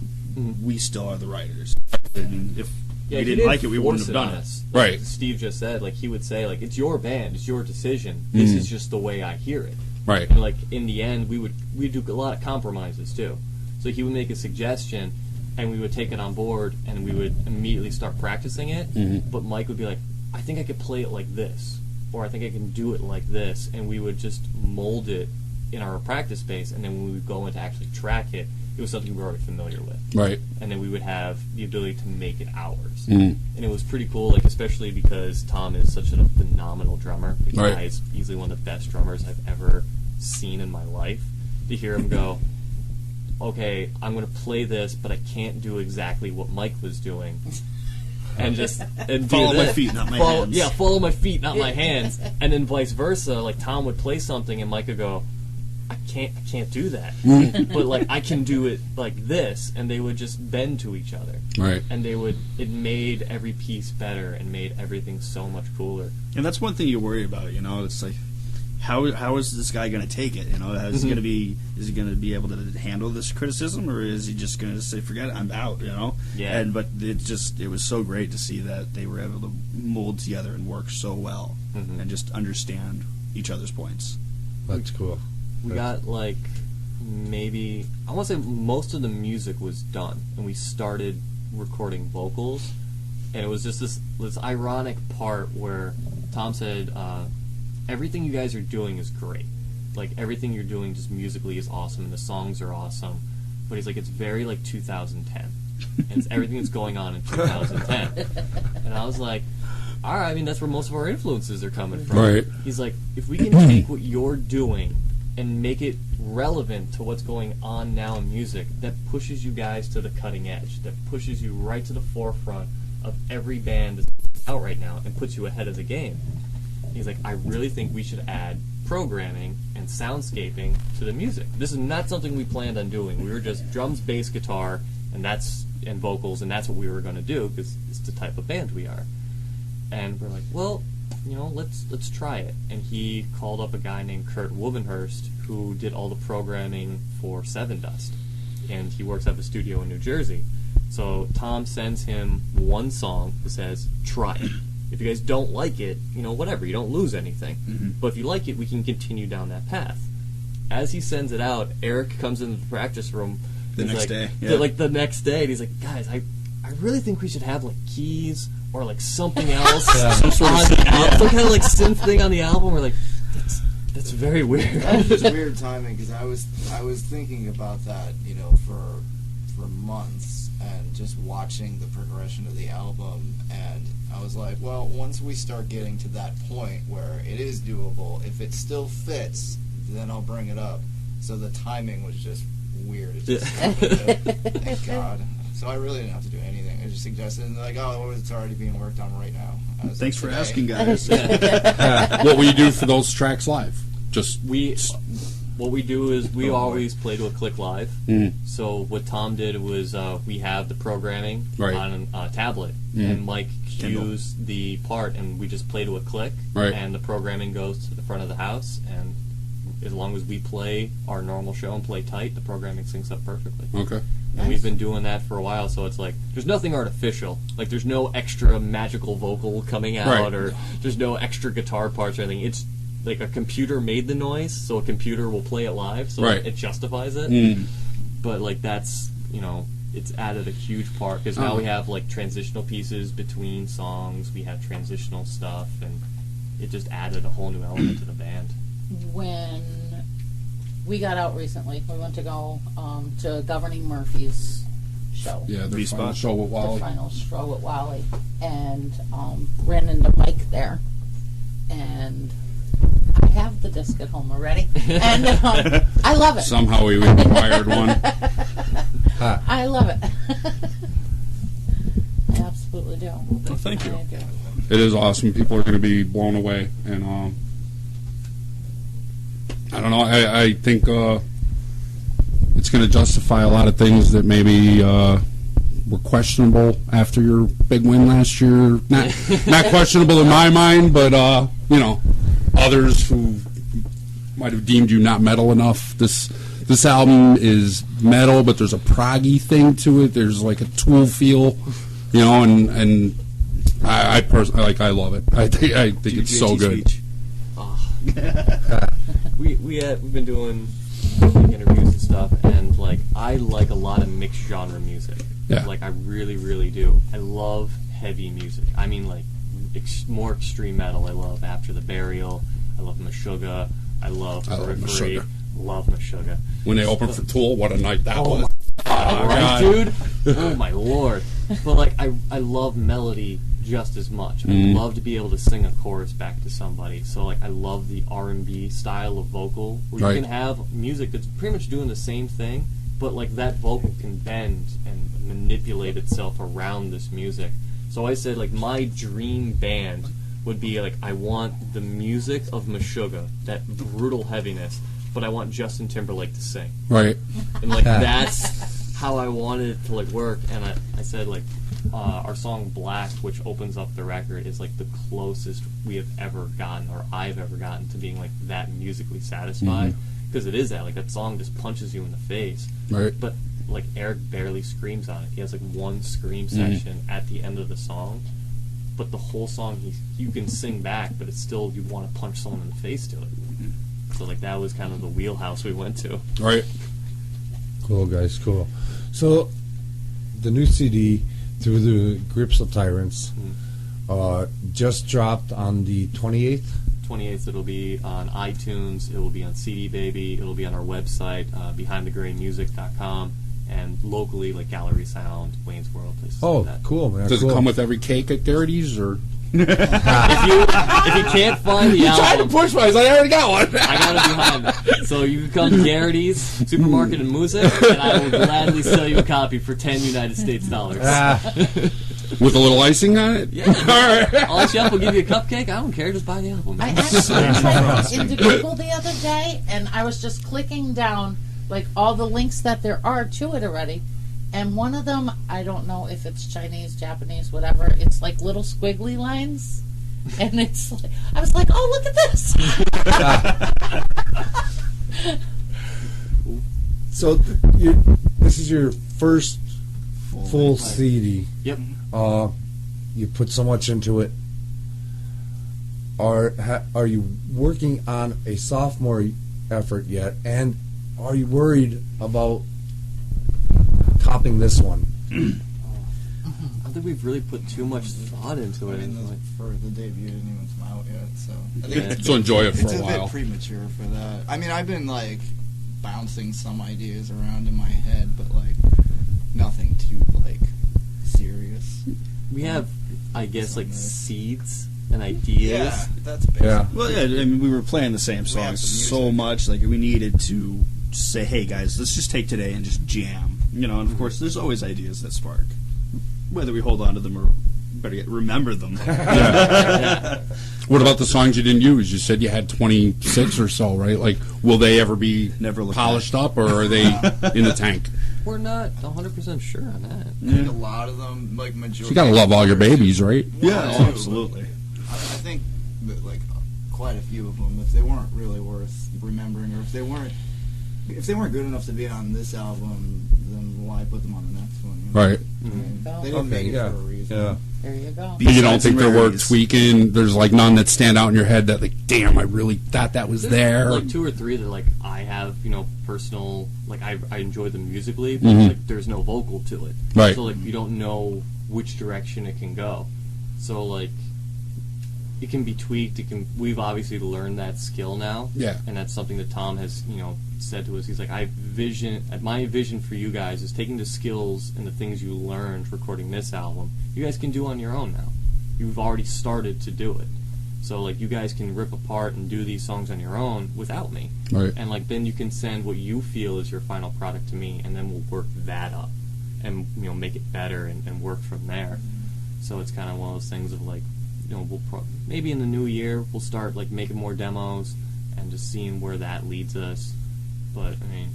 we still are the writers. I mean, if Yeah, we he didn't like it, we wouldn't force have done on it. us. Right. Like Steve just said, like, he would say, like, it's your band, it's your decision. This is just the way I hear it. Right. And, like, in the end, we'd do a lot of compromises, too. So he would make a suggestion, and we would take it on board, and we would immediately start practicing it. But Mike would be like, I think I could play it like this, or I think I can do it like this, and we would just mold it in our practice space, and then when we would go in to actually track it, it was something we were already familiar with. Right. And then we would have the ability to make it ours. Mm. And it was pretty cool, like, especially because Tom is such a phenomenal drummer. The Right. guy is easily one of the best drummers I've ever seen in my life. To hear him go, okay, I'm going to play this, but I can't do exactly what Mike was doing. And just and do Follow my this. feet, not my Follow- hands. Yeah, follow my feet, not my hands. And then vice versa. Like, Tom would play something, and Mike would go, I can't do that. But, like, I can do it like this, and they would just bend to each other. Right. And it made every piece better and made everything so much cooler. And that's one thing you worry about, It's like, how is this guy going to take it? Is he going to be able to handle this criticism, or is he just going to say, forget it, I'm out? Yeah. But it was so great to see that they were able to mold together and work so well, and just understand each other's points. That's cool. We got, like, maybe, I want to say most of the music was done, and we started recording vocals, and it was just this ironic part where Tom said, everything you guys are doing is great. Like, everything you're doing just musically is awesome, and the songs are awesome, but he's like, it's very, like, 2010. And it's everything that's going on in 2010. And I was like, all right, I mean, that's where most of our influences are coming from. Right. He's like, if we can take what you're doing and make it relevant to what's going on now in music, that pushes you guys to the cutting edge, that pushes you right to the forefront of every band that's out right now and puts you ahead of the game. He's like, I really think we should add programming and soundscaping to the music. This is not something we planned on doing. We were just drums, bass, guitar, and vocals, and that's what we were going to do because it's the type of band we are. And we're like, well, let's try it. And he called up a guy named Kurt Wobenhurst who did all the programming for Seven Dust, and he works at the studio in New Jersey. So Tom sends him one song that says, try it. If you guys don't like it, whatever, you don't lose anything. But if you like it, we can continue down that path. As he sends it out, Eric comes into the practice room The he's next like- day, yeah. the next day, and he's like, guys, I really think we should have, like, keys or, like, something else Some sort of on the album, some kind of, like, synth thing on the album. We're like, that's very weird. It's weird timing because I was thinking about that, for months, and just watching the progression of the album, and I was like, well, once we start getting to that point where it is doable, if it still fits, then I'll bring it up. So the timing was just weird. It just thank God. So I really didn't have to do anything. I just suggested, and they're like, oh, it's already being worked on right now. I was Thanks for like, asking, today. guys. What will you do for those tracks live? Just What we do is we always play to a click live. Mm. So what Tom did was we have the programming Right. on a tablet, and Mike cues the part, and we just play to a click, Right. and the programming goes to the front of the house, and as long as we play our normal show and play tight, the programming syncs up perfectly. Okay. And we've been doing that for a while, so it's like there's nothing artificial. Like there's no extra magical vocal coming out, Right. or there's no extra guitar parts or anything. It's like a computer made the noise, so a computer will play it live, so Right. it justifies it. Mm. But like that's, you know, it's added a huge part because now we have like transitional pieces between songs. We have transitional stuff, and it just added a whole new element to the band. When we got out recently, we went to go to Governing Murphy's show. Yeah, the V-Spot. final show with The Wally. final show with Wally, and ran into Mike there, and I have the disc at home already, and I love it. Somehow we acquired one. I love it. I absolutely do. Well, thank you. I do. It is awesome. People are going to be blown away, and I don't know. I think it's going to justify a lot of things that maybe were questionable after your big win last year. Not questionable in my mind, but you know, others who might have deemed you not metal enough. This album is metal, but there's a proggy thing to it. There's like a Tool feel, you know, and I personally I love it. I think it's so good. Speech. We've been doing like, interviews and stuff, and like I like a lot of mixed genre music. Yeah. Like I really, really do. I love heavy music. I mean, like more extreme metal. I love After the Burial. I love Meshuggah. I love Periphery. Meshuggah. Love Meshuggah. When they opened for Tool, what a night that was. All right, God. dude. Oh my lord. But like I love melody just as much. I love to be able to sing a chorus back to somebody. So like I love the R&B style of vocal where Right. you can have music that's pretty much doing the same thing, but like that vocal can bend and manipulate itself around this music. So I said like my dream band would be like I want the music of Meshuggah, that brutal heaviness, but I want Justin Timberlake to sing. Right. And like that's how I wanted it to like work. And I said like our song Black, which opens up the record, is like the closest we have ever gotten, or I've ever gotten, to being like that musically satisfied, because it is that like that song just punches you in the face. Right. But like Eric barely screams on it. He has like one scream section at the end of the song, but the whole song you can sing back, but it's still you want to punch someone in the face to it. So like that was kind of the wheelhouse we went to. Right. Cool, guys, cool. So, the new CD, Through the Grips of Tyrants, just dropped on the 28th. 28th, it'll be on iTunes, it will be on CD Baby, it'll be on our website, BehindTheGrayMusic.com, and locally, like Gallery Sound, Wayne's World, places Oh, like that. cool, man. Does cool. it come with every cake at Garrity's, or? If you can't find the album, push my. I already got one. I got it behind it. So you can come to Garrity's Supermarket and Music, and I will gladly sell you a copy for 10 United States dollars. With a little icing on it. Yeah. All right. All chef will give you a cupcake. I don't care. Just buy the album. I actually tried into Google the other day, and I was just clicking down like all the links that there are to it already. And one of them, I don't know if it's Chinese, Japanese, whatever. It's like little squiggly lines, and it's like, I was like, oh, look at this. So, this is your first full CD. Yep. You put so much into it. Are you working on a sophomore effort yet? And are you worried about copying this one? I don't think we've really put too much thought into I it. mean, Like, for the debut, it didn't even come out yet, so I think Yeah. it's So enjoy it for it's a while. bit premature for that. I mean, I've been like bouncing some ideas around in my head, but like nothing too like serious. we have, I guess, like seeds and ideas. Yeah, that's basic. Yeah. Well, yeah, I mean, we were playing the same We have songs the so music. much, like we needed to say, "Hey guys, let's just take today and just jam." You know, and of course, there's always ideas that spark, whether we hold on to them or better yet, remember them. What about the songs you didn't use? You said you had 26 or so, right? Like, will they ever be Never looked polished up, or are they in the tank? We're not 100% sure on that. I think a lot of them, like majority. You gotta love all your babies, right? Yeah, Too. absolutely. I think that like quite a few of them. If they weren't really worth remembering, or if they weren't good enough to be on this album, then why put them on the next one? You know? Right. I mean, Go. they didn't make it for a reason. Yeah. There you go. But you don't think they're worth Rarities. tweaking? There's like none that stand out in your head that like, damn, I really thought that was there. Like 2 or 3 that like I have, personal, like I enjoy them musically, but Mhm. like there's no vocal to it. Right. So like you don't know which direction it can go. So like it can be tweaked. We've obviously learned that skill now. Yeah. And that's something that Tom has, said to us. He's like, my vision for you guys is taking the skills and the things you learned recording this album, you guys can do on your own now. You've already started to do it. So like you guys can rip apart and do these songs on your own without me. Right. And like then you can send what you feel is your final product to me, and then we'll work that up and make it better and work from there. So it's kind of one of those things of like, maybe in the new year we'll start like making more demos and just seeing where that leads us. But I mean,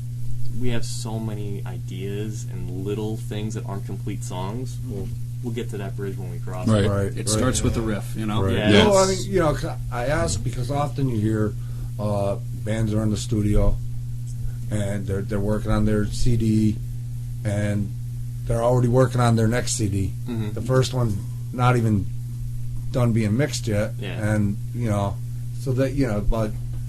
we have so many ideas and little things that aren't complete songs. We'll get to that bridge when we cross Right. it. Right. It starts with the riff, Right. Yeah. No, I Yes. mean, I ask because often you hear bands are in the studio and they're working on their CD and they're already working on their next CD. Mhm. The first one's not even done being mixed yet, Yeah. and so that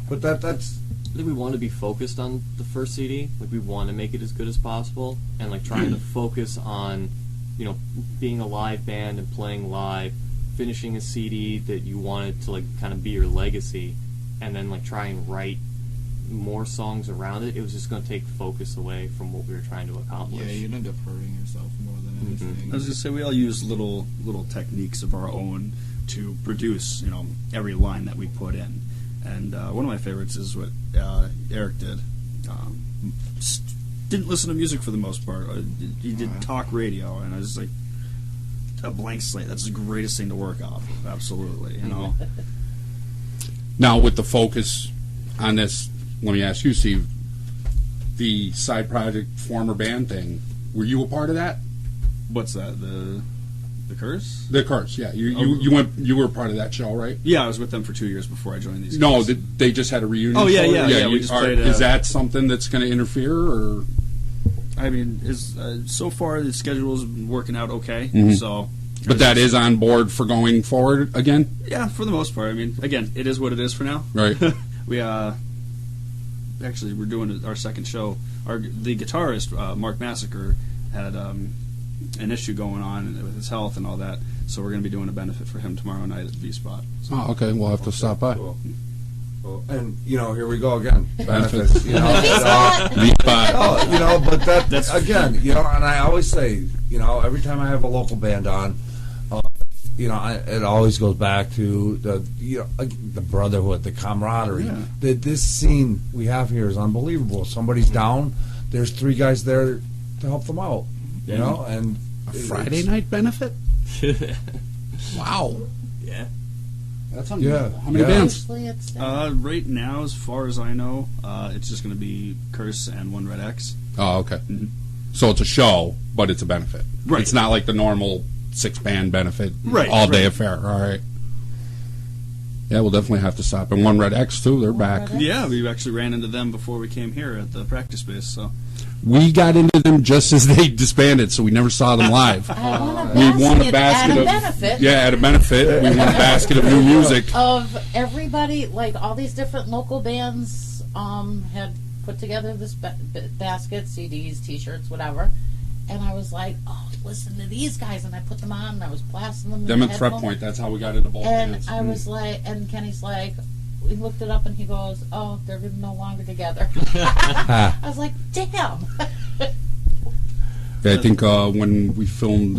but that's I think we want to be focused on the first CD. Like we want to make it as good as possible, and like trying to focus on, being a live band and playing live, finishing a CD that you wanted to like kind of be your legacy, and then like try and write more songs around it. It was just going to take focus away from what we were trying to accomplish. Yeah, you'd end up hurting yourself more than anything. I was going to say, we all use little techniques of our own to produce, every line that we put in. And one of my favorites is what Eric did. Didn't listen to music for the most part. He did talk radio, and I was like, a blank slate. That's the greatest thing to work off of. Absolutely, Now, with the focus on this, let me ask you, Steve, the side project former band thing, were you a part of that? What's that? The Curse? The Curse, yeah. You were a part of that show, right? Yeah, I was with them for 2 years before I joined these No, guys. they just had a reunion. Oh, yeah, show? yeah, we just played, Is that something that's going to interfere, or? I mean, so far the schedule's been working out okay. Mhm. So, But that is on board for going forward again? yeah, for the most part. I mean, again, it is what it is for now. Right. We actually we're doing our second show. The guitarist Mark Massacre had an issue going on with his health and all that, so we're going to be doing a benefit for him tomorrow night at the V Spot. So, Oh, okay. We'll have to stop by. cool. And here we go again. Benefits, V-Spot. but that's That's- again, and I always say, every time I have a local band on, it always goes back to the brotherhood, the camaraderie. Yeah. This scene we have here is unbelievable. Somebody's down, there's 3 guys there to help them out. And A Friday night benefit? Wow. Yeah. That's unbelievable. Yeah, How many yeah. bands? Usually it's right now, as far as I know, it's just going to be Curse and One Red X. Oh, okay. Mhm. So it's a show, but it's a benefit. Right. It's not like the normal 6-band benefit, Right, all-day right. affair. All right. Yeah, we'll definitely have to stop. And One Red X, too, they're back. Red X. Yeah, we actually ran into them before we came here at the practice space. So We got into them just as they disbanded, so we never saw them live. I won a We won a basket basket at a of benefit. Yeah, at a benefit. We won a basket of new music. Of everybody, like all these different local bands had put together this basket, CDs, T-shirts, whatever. And I was like, oh, listen to these guys. And I put them on, and I was blasting them. Them in at the Threat headphones. Point, that's how we got into both And bands. I was like, and Kenny's like, we looked it up, and he goes, oh, they're no longer together. I was like, damn. Yeah, I think when we filmed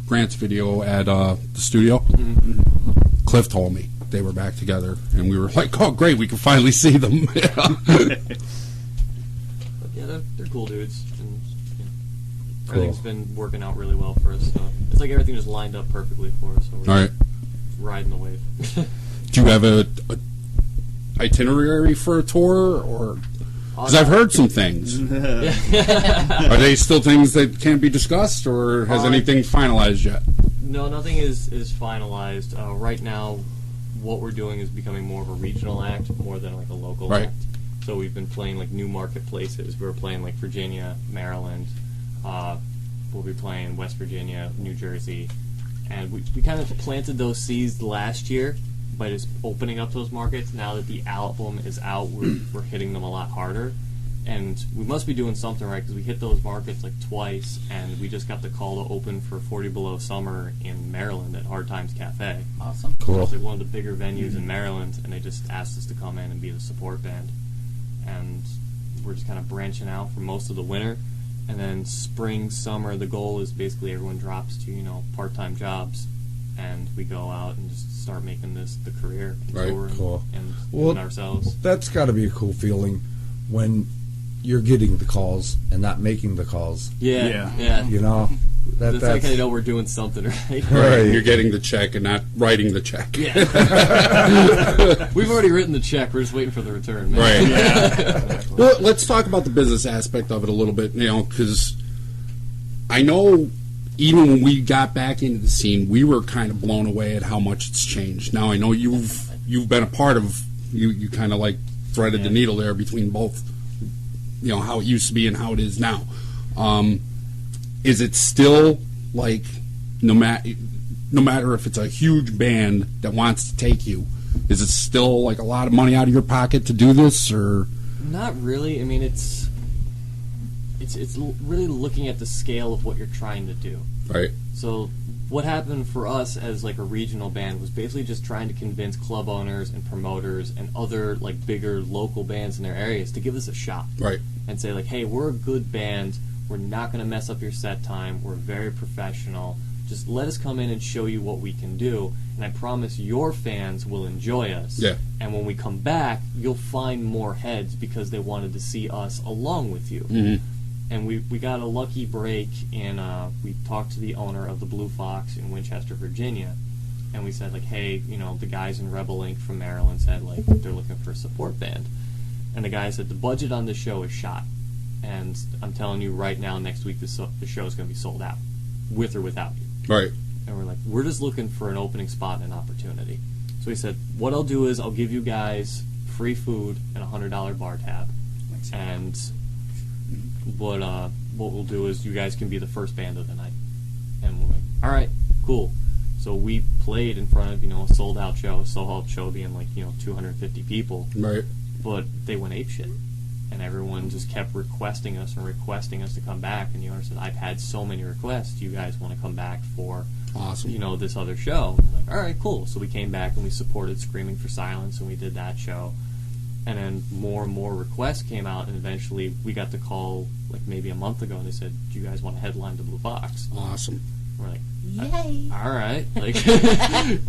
Grant's video at the studio, Cliff told me they were back together, and we were like, "Oh, great, we can finally see them." But yeah, they're cool dudes. And everything's been working out really well for us. So it's like everything just lined up perfectly for us. So we're All right. riding the wave. Do you have a itinerary for a tour, or because I've heard some things? Are they still things that can't be discussed, or has anything finalized yet? No, nothing is finalized. Right now, what we're doing is becoming more of a regional act more than like a local Right. act. So we've been playing like new marketplaces. We're playing like Virginia, Maryland. We'll be playing West Virginia, New Jersey, and we kind of planted those seeds last year by just opening up those markets. Now that the album is out, we're hitting them a lot harder, and we must be doing something right because we hit those markets like twice, and we just got the call to open for 40 Below Summer in Maryland at Hard Times Cafe. Awesome. Cool. It's like one of the bigger venues in Maryland, and they just asked us to come in and be the support band. And we're just kind of branching out for most of the winter. And then spring, summer, the goal is basically everyone drops to, part-time jobs, and we go out and just start making this the career and Right, tour cool. and Well, doing it ourselves. That's got to be a cool feeling when you're getting the calls and not making the calls. Yeah. You know, That's that's like I know we're doing something right. Right. You're getting the check and not writing the check. We've already written the check. We're just waiting for the return, man. Right. Yeah. Well, let's talk about the business aspect of it a little bit, because I know even when we got back into the scene, we were kind of blown away at how much it's changed. Now I know you've been a part of you kind of like threaded the needle there between both, how it used to be and how it is now. Is it still like no matter if it's a huge band that wants to take you, is it still like a lot of money out of your pocket to do this, or? Not really. I mean, it's really looking at the scale of what you're trying to do. Right. So what happened for us as like a regional band was basically just trying to convince club owners and promoters and other like bigger local bands in their areas to give us a shot. Right. And say like, hey, we're a good band. We're not going to mess up your set time. We're very professional. Just let us come in and show you what we can do, and I promise your fans will enjoy us. Yeah. And when we come back, you'll find more heads because they wanted to see us along with you. Mm-hmm. And we got a lucky break, and we talked to the owner of the Blue Fox in Winchester, Virginia, and we said like, hey, the guys in Rebel Inc. from Maryland said like they're looking for a support band, and the guy said the budget on this show is shot, and I'm telling you right now, next week the show is going to be sold out, with or without you. Right. And we're like, we're just looking for an opening spot and an opportunity. So he said, what I'll do is I'll give you guys free food and a $100 bar tab. And what we'll do is you guys can be the first band of the night. And we're like, all right, cool. So we played in front of, a sold-out show being like, 250 people. Right. But they went apeshit. And everyone just kept requesting us to come back. And the owner said, I've had so many requests. Do you guys want to come back for, Awesome. this other show? And we're like, all right, cool. So we came back and we supported Screaming for Silence, and we did that show. And then more and more requests came out, and eventually we got the call like maybe a month ago, and they said, do you guys want to headline the Blue Fox? Awesome. We're like, Yay. all right, like,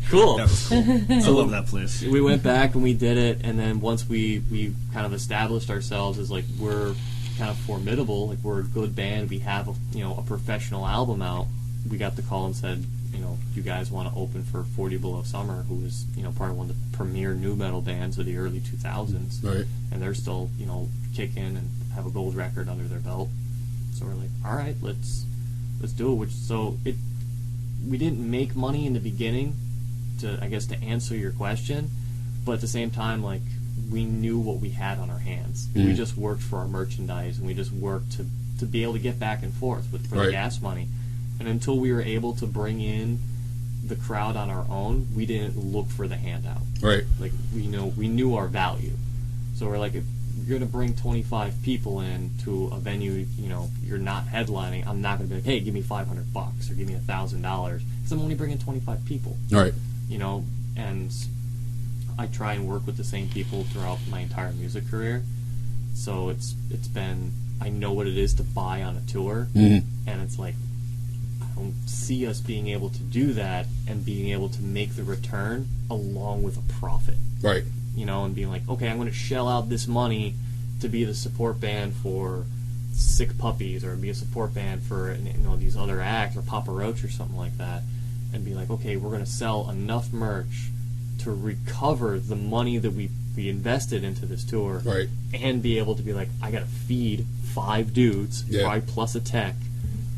cool. That was cool. I love that place. We went back and we did it, and then once we kind of established ourselves as like we're kind of formidable, like we're a good band, we have a professional album out. We got the call and said, you guys want to open for 40 Below Summer, who was part of one of the premier nu metal bands of the early 2000s, Right. and they're still kicking and have a gold record under their belt. So we're like, all right, let's do it. We didn't make money in the beginning, to answer your question, but at the same time, like, we knew what we had on our hands. Mm. We just worked for our merchandise, and we just worked to be able to get back and forth for Right. the gas money. And until we were able to bring in the crowd on our own, we didn't look for the handout. Right. Like, we knew our value. So we're like, if you're going to bring 25 people in to a venue, you're not headlining, I'm not going to be like, hey, give me $500 or give me $1,000, because I'm only bringing 25 people. Right. And I try and work with the same people throughout my entire music career. So it's been, I know what it is to buy on a tour, Mm-hmm. and it's like, I don't see us being able to do that and being able to make the return along with a profit. Right. And being like, okay, I'm going to shell out this money to be the support band for Sick Puppies, or be a support band for these other acts, or Papa Roach or something like that, and be like, okay, we're going to sell enough merch to recover the money that we invested into this tour, Right. and be able to be like, I got to feed 5 dudes, Yeah. probably plus a tech,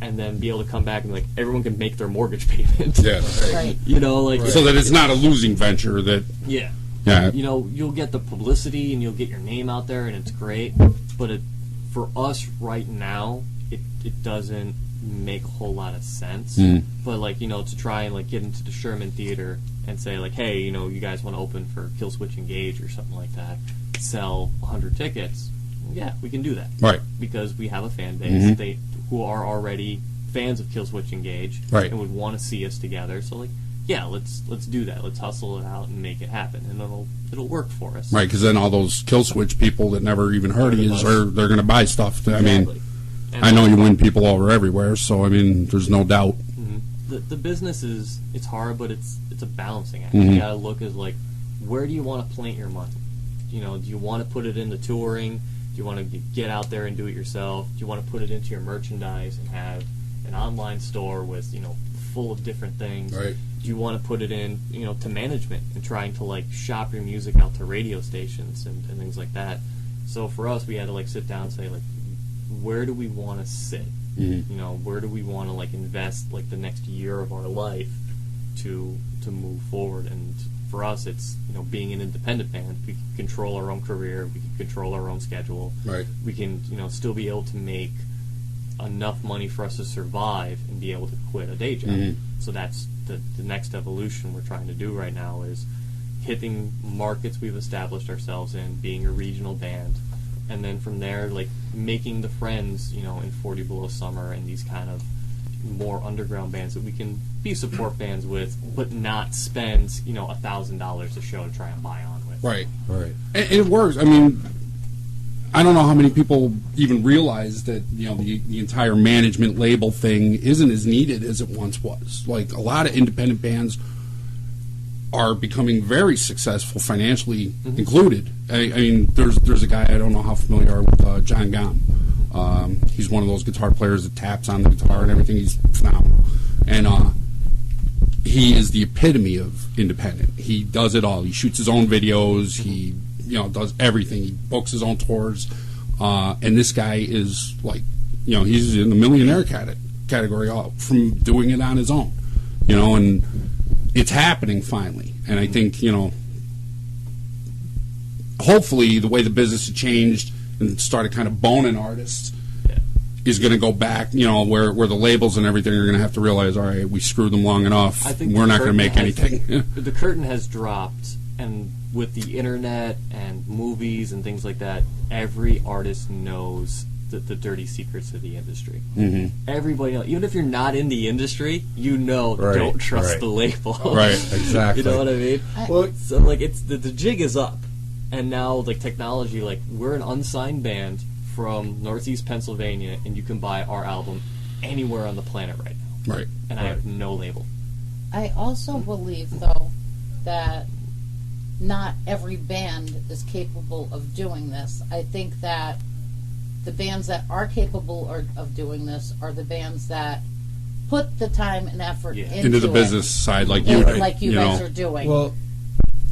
and then be able to come back and like everyone can make their mortgage payment. Yeah. Right. You know, like So that it's not a losing venture. That yeah. yeah. You know, you'll get the publicity and you'll get your name out there, and it's great. But for us right now, it doesn't make a whole lot of sense. But like, you know, to try and like get into the Sherman Theater and say like, hey, you know, you guys want to open for Killswitch Engage or something like that, sell 100 tickets. Yeah, we can do that. Right. Because we have a fan base who are already fans of Killswitch Engage Right. and would want to see us together. So like, yeah, let's do that. Let's hustle it out and make it happen, and it'll work for us. Right, because then all those Killswitch people that never even heard of you, they're going to buy stuff. I mean, Exactly. And I know you win people over everywhere, so I mean, there's no doubt. the business it's hard, but it's a balancing act. Mhm. You gotta look as like, where do you want to plant your money? You know, do you want to put it into touring? Do you want to get out there and do it yourself? Do you want to put it into your merchandise and have an online store with, you know, full of different things? Right. Do you want to put it in, you know, to management and trying to like shop your music out to radio stations and things like that? So for us, we had to like sit down and say like, where do we want to sit? You know, where do we want to like invest like the next year of our life to move forward? And for us, it's, you know, being an independent band, we can control our own career, we can control our own schedule. Right. We can, you know, still be able to make enough money for us to survive and be able to quit a day job. So that's the next evolution we're trying to do right now, is hitting markets we've established ourselves in, being a regional band, and then from there, like, making the friends, you know, in 40 Below Summer and these kind of more underground bands that we can be support bands with, but not spend, you know, $1,000 a show to try and buy on with. Right. Right. And it works. I mean, I don't know how many people even realize that, you know, the entire management label thing isn't as needed as it once was. Like, a lot of independent bands are becoming very successful financially included. I mean, there's a guy, I don't know how familiar you are with John Gom. He's one of those guitar players that taps on the guitar and everything. He's phenomenal. And he is the epitome of independent. He does it all. He shoots his own videos. He, you know, does everything. He books his own tours. And this guy is like, you know, he's in the millionaire category from doing it on his own. You know, and it's happening finally. And I think, you know, hopefully the way the business has changed and started kind of boning artists is going to go back, you know, where the labels and everything are going to have to realize, all right, we screwed them long enough. I think we're not going to make anything. The curtain has dropped, and with the internet and movies and things like that, every artist knows the dirty secrets of the industry. Everybody knows. Even if you're not in the industry, you know, Right, don't trust right. the label. Right. Exactly. You know what I mean? Well, So like, it's the jig is up, and now like technology, like, we're an unsigned band from Northeast Pennsylvania, and you can buy our album anywhere on the planet right now. Right. And I have no label. I also believe, though, that not every band is capable of doing this. I think that the bands that are capable of doing this are the bands that put the time and effort Into the it, business side, like you did. like you guys are doing. Well,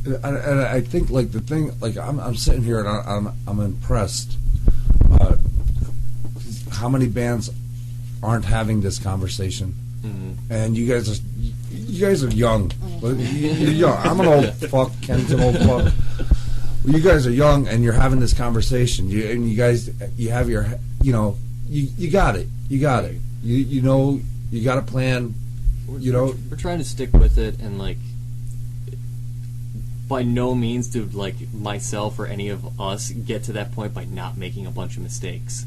and I think like the thing, like I'm sitting here and I'm impressed. How many bands aren't having this conversation? And you guys are young. You're young. I'm an old fuck. Ken's an old fuck. Well, you guys are young and you're having this conversation. You guys have your, you know, you got it. You got it. You know, you got a plan. You know, We're trying to stick with it, and like, by no means do like myself or any of us get to that point by not making a bunch of mistakes.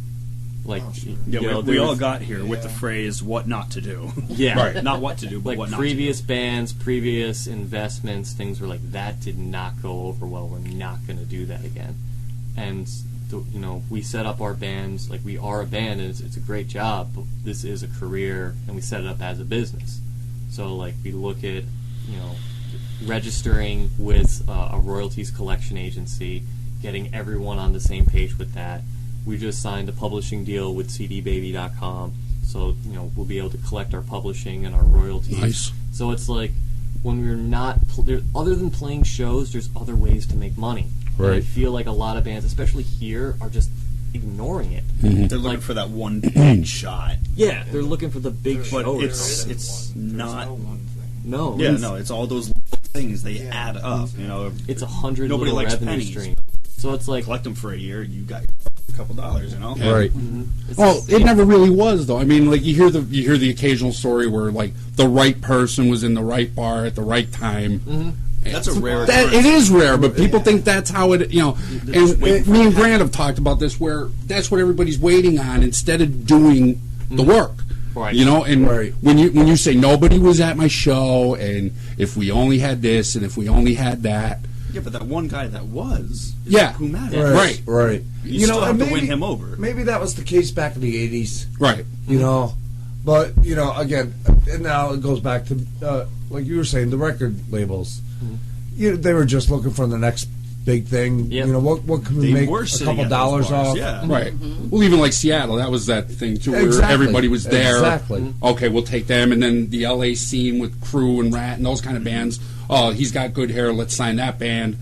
Like, Yeah, you know, we all there's- got here with the phrase "what not to do." yeah, Right. Not what to do, but like what not previous bands, previous investments, things were like, that did not go over well. We're not going to do that again. And you know, we set up our bands like we are a band, and it's a great job. But this is a career, and we set it up as a business. So like, we look at, you know, registering with a royalties collection agency, getting everyone on the same page with that. We just signed a publishing deal with CDBaby.com, so you know, we'll be able to collect our publishing and our royalties. Nice. So it's like, when we're not other than playing shows, there's other ways to make money. And I Right. feel like a lot of bands, especially here, are just ignoring it. They're looking for that one big shot. Yeah, they're looking for the big But show. or it's something. it's There's not. no one thing. no, Yeah, it's, no, it's all those things they add up. You know, it's 100 nobody little likes revenue pennies. streams. So it's like Collect them for a year, you got a couple dollars. You know, Right. it's Well, it never really was though. I mean, like you hear the occasional story where like the right person was in the right bar at the right time. that's a rare. That, it occurrence. is rare, but people think that's how it. You know, and me and Grant have talked about this, where that's what everybody's waiting on instead of doing the work. Right. You know, and Right. when you say nobody was at my show, and if we only had this, and if we only had that, Yeah, but that one guy that was, is Yeah. who matters. Right. Right. You still have and to win him over. Maybe that was the case back in the 80s. right? You know, but again, and now it goes back to like you were saying, the record labels. They were just looking for the next big thing. Yep. What can we They make were a sitting couple at those dollars bars, off? Yeah. Right. Well, even like Seattle, that was that thing too, where Exactly. everybody was there. Exactly. Okay, we'll take them, and then the LA scene with Crew and Rat and those kind of bands. Oh, he's got good hair. Let's sign that band.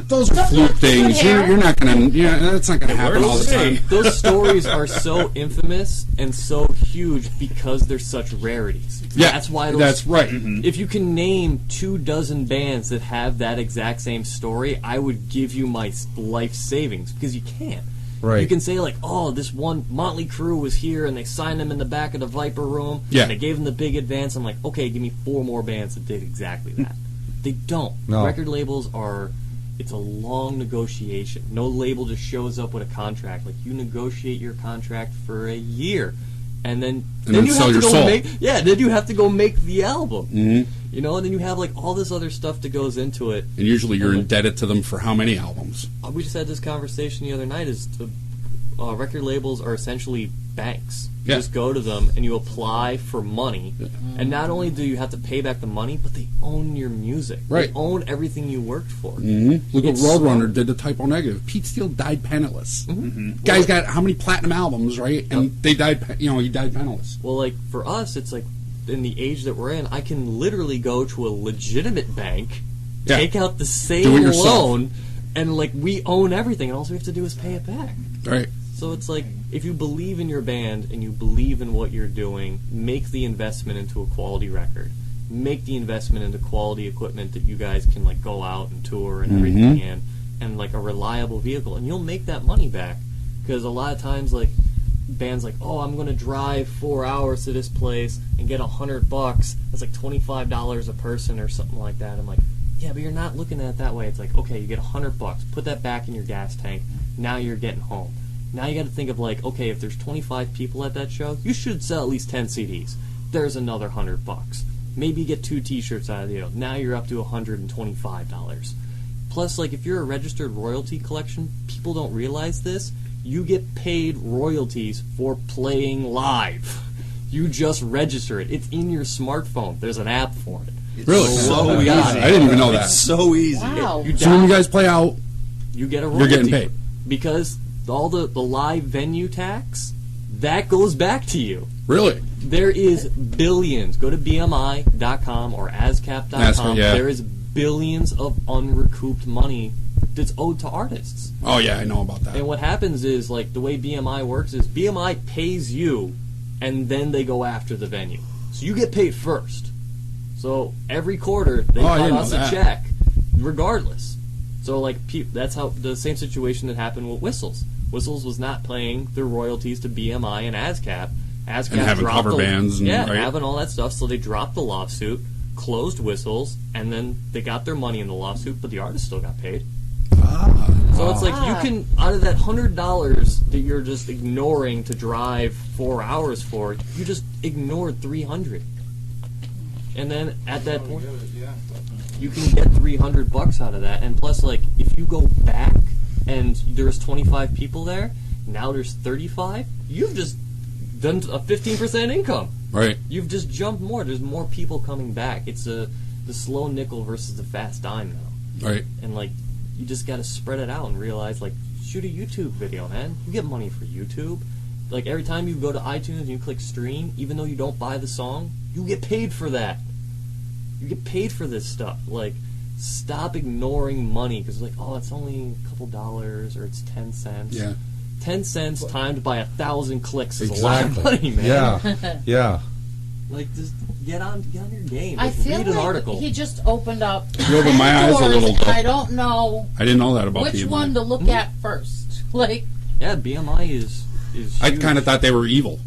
Those are fluke things. hair. You're not gonna. Yeah, that's not gonna happen all the time. those stories are so infamous and so huge because they're such rarities. Yeah, that's why. that's right. If you can name 24 bands that have that exact same story, I would give you my life savings because you can't. Right. You can say like, oh, this one Motley Crue was here and they signed him in the back of the Viper Room. Yeah. And they gave him the big advance. I'm like, okay, give me 4 more bands that did exactly that. They don't. No. Record labels are. It's a long negotiation. No label just shows up with a contract. Like you negotiate your contract for a year, and then then you sell have to your go soul. then you have to go make the album. Mhm. You know, and then you have like all this other stuff that goes into it. And usually you're indebted to them for how many albums? We just had this conversation the other night. Is record labels are essentially banks. You Yeah. just go to them and you apply for money, and not only do you have to pay back the money, but they own your music. Right. They own everything you worked for. Look what It's Roadrunner did to Typo Negative. Pete Steele died penniless. Guy's got how many platinum albums, right? And they died. He died penniless. Well, like for us, it's like in the age that we're in, I can literally go to a legitimate bank, Yeah. take out the Do same it yourself. loan, and like we own everything, and all we have to do is pay it back. Right. So it's like if you believe in your band and you believe in what you're doing, make the investment into a quality record. Make the investment into quality equipment that you guys can like go out and tour and everything and like a reliable vehicle, and you'll make that money back. Because a lot of times like bands like, oh, I'm going to drive 4 hours to this place and get $100. That's like $25 a person or something like that. I'm like, yeah, but you're not looking at it that way. It's like, okay, you get $100, put that back in your gas tank. Now you're getting home. Now you got to think of like, okay, if there's 25 people at that show, you should sell at least 10 CDs. There's another $100. Maybe you get 2 T-shirts out of the deal. Now you're up to $125. Plus, like if you're a registered royalty collection, people don't realize this. You get paid royalties for playing live. You just register it. It's in your smartphone. There's an app for it. Really? So Oh, easy. God. I didn't even know that. It's so easy. Wow. You So when you guys play out, you get a you're royalty getting paid. because all the live venue tax that goes back to you. Really? There is billions. Go to BMI.com or ASCAP.com. ASCAP, yeah. There is billions of unrecouped money that's owed to artists. Oh yeah, I know about that. And what happens is, like, the way BMI works is BMI pays you, and then they go after the venue. So you get paid first. So every quarter, they Oh, I cut didn't us know a that. check, regardless. So, like, that's how the same situation that happened with Whistles. Whistles was not paying their royalties to BMI and ASCAP. ASCAP And having dropped cover the, bands and- yeah, right. having all that stuff. So they dropped the lawsuit, closed Whistles, and then they got their money in the lawsuit, but the artist still got paid. So it's like you can, out of that $100 that you're just ignoring to drive 4 hours for, you just ignored $300. And then at that point, Yeah, definitely. you can get $300 out of that. And plus, like, if you go back and there's 25 people there, now there's 35, you've just done a 15% income. Right. You've just jumped more. There's more people coming back. It's the slow nickel versus the fast dime now. Right. And, like, you just got to spread it out and realize, like, shoot a YouTube video, man. You get money for YouTube. Like, every time you go to iTunes and you click stream, even though you don't buy the song, you get paid for that. You get paid for this stuff. Like, stop ignoring money because, like, oh, it's only a couple dollars or it's 10 cents. Yeah. 10 cents timed by 1,000 clicks is a lot of Exactly. money, man. Yeah, yeah. Like, just get on your game. I Like, feel read an like article. he just opened up. You opened my eyes a doors, little, and though. I don't know I didn't know that about which BMI. one to look at first. Like, Yeah, BMI is I huge. kind of thought they were evil,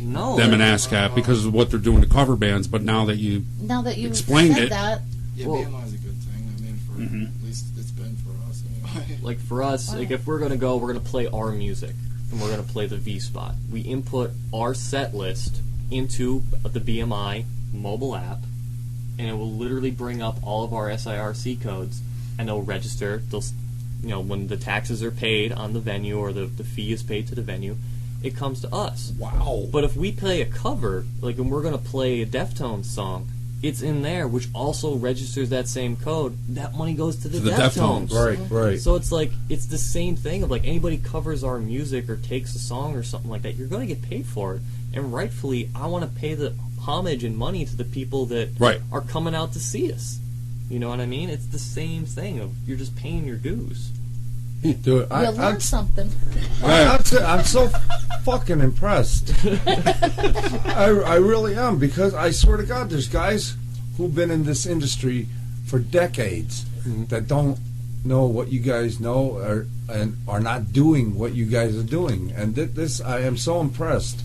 No. them and ASCAP, because of what they're doing to cover bands. But now that you, now that you Explained said it. that, Yeah, Well- BMI is a good thing. I mean, for at least it's been for us anyway. Like for us, like if we're gonna go, we're gonna play our music, and we're gonna play the V spot. We input our set list into the BMI mobile app, and it will literally bring up all of our SIRC codes, and they'll register. They'll, when the taxes are paid on the venue or the fee is paid to the venue, it comes to us. wow. But if we play a cover, like when we're gonna play a Deftones song, it's in there, which also registers that same code. That money goes to the, To the Deftones. Deftones. Right, right. So it's like it's the same thing of like anybody covers our music or takes a song or something like that, you're going to get paid for it. And rightfully, I want to pay the homage and money to the people that Right. are coming out to see us. You know what I mean? It's the same thing of you're just paying your dues. Dude, you I'm learn something. so fucking impressed. I really am, because I swear to God, there's guys who've been in this industry for decades that don't know what you guys know and are not doing what you guys are doing. And this, I am so impressed.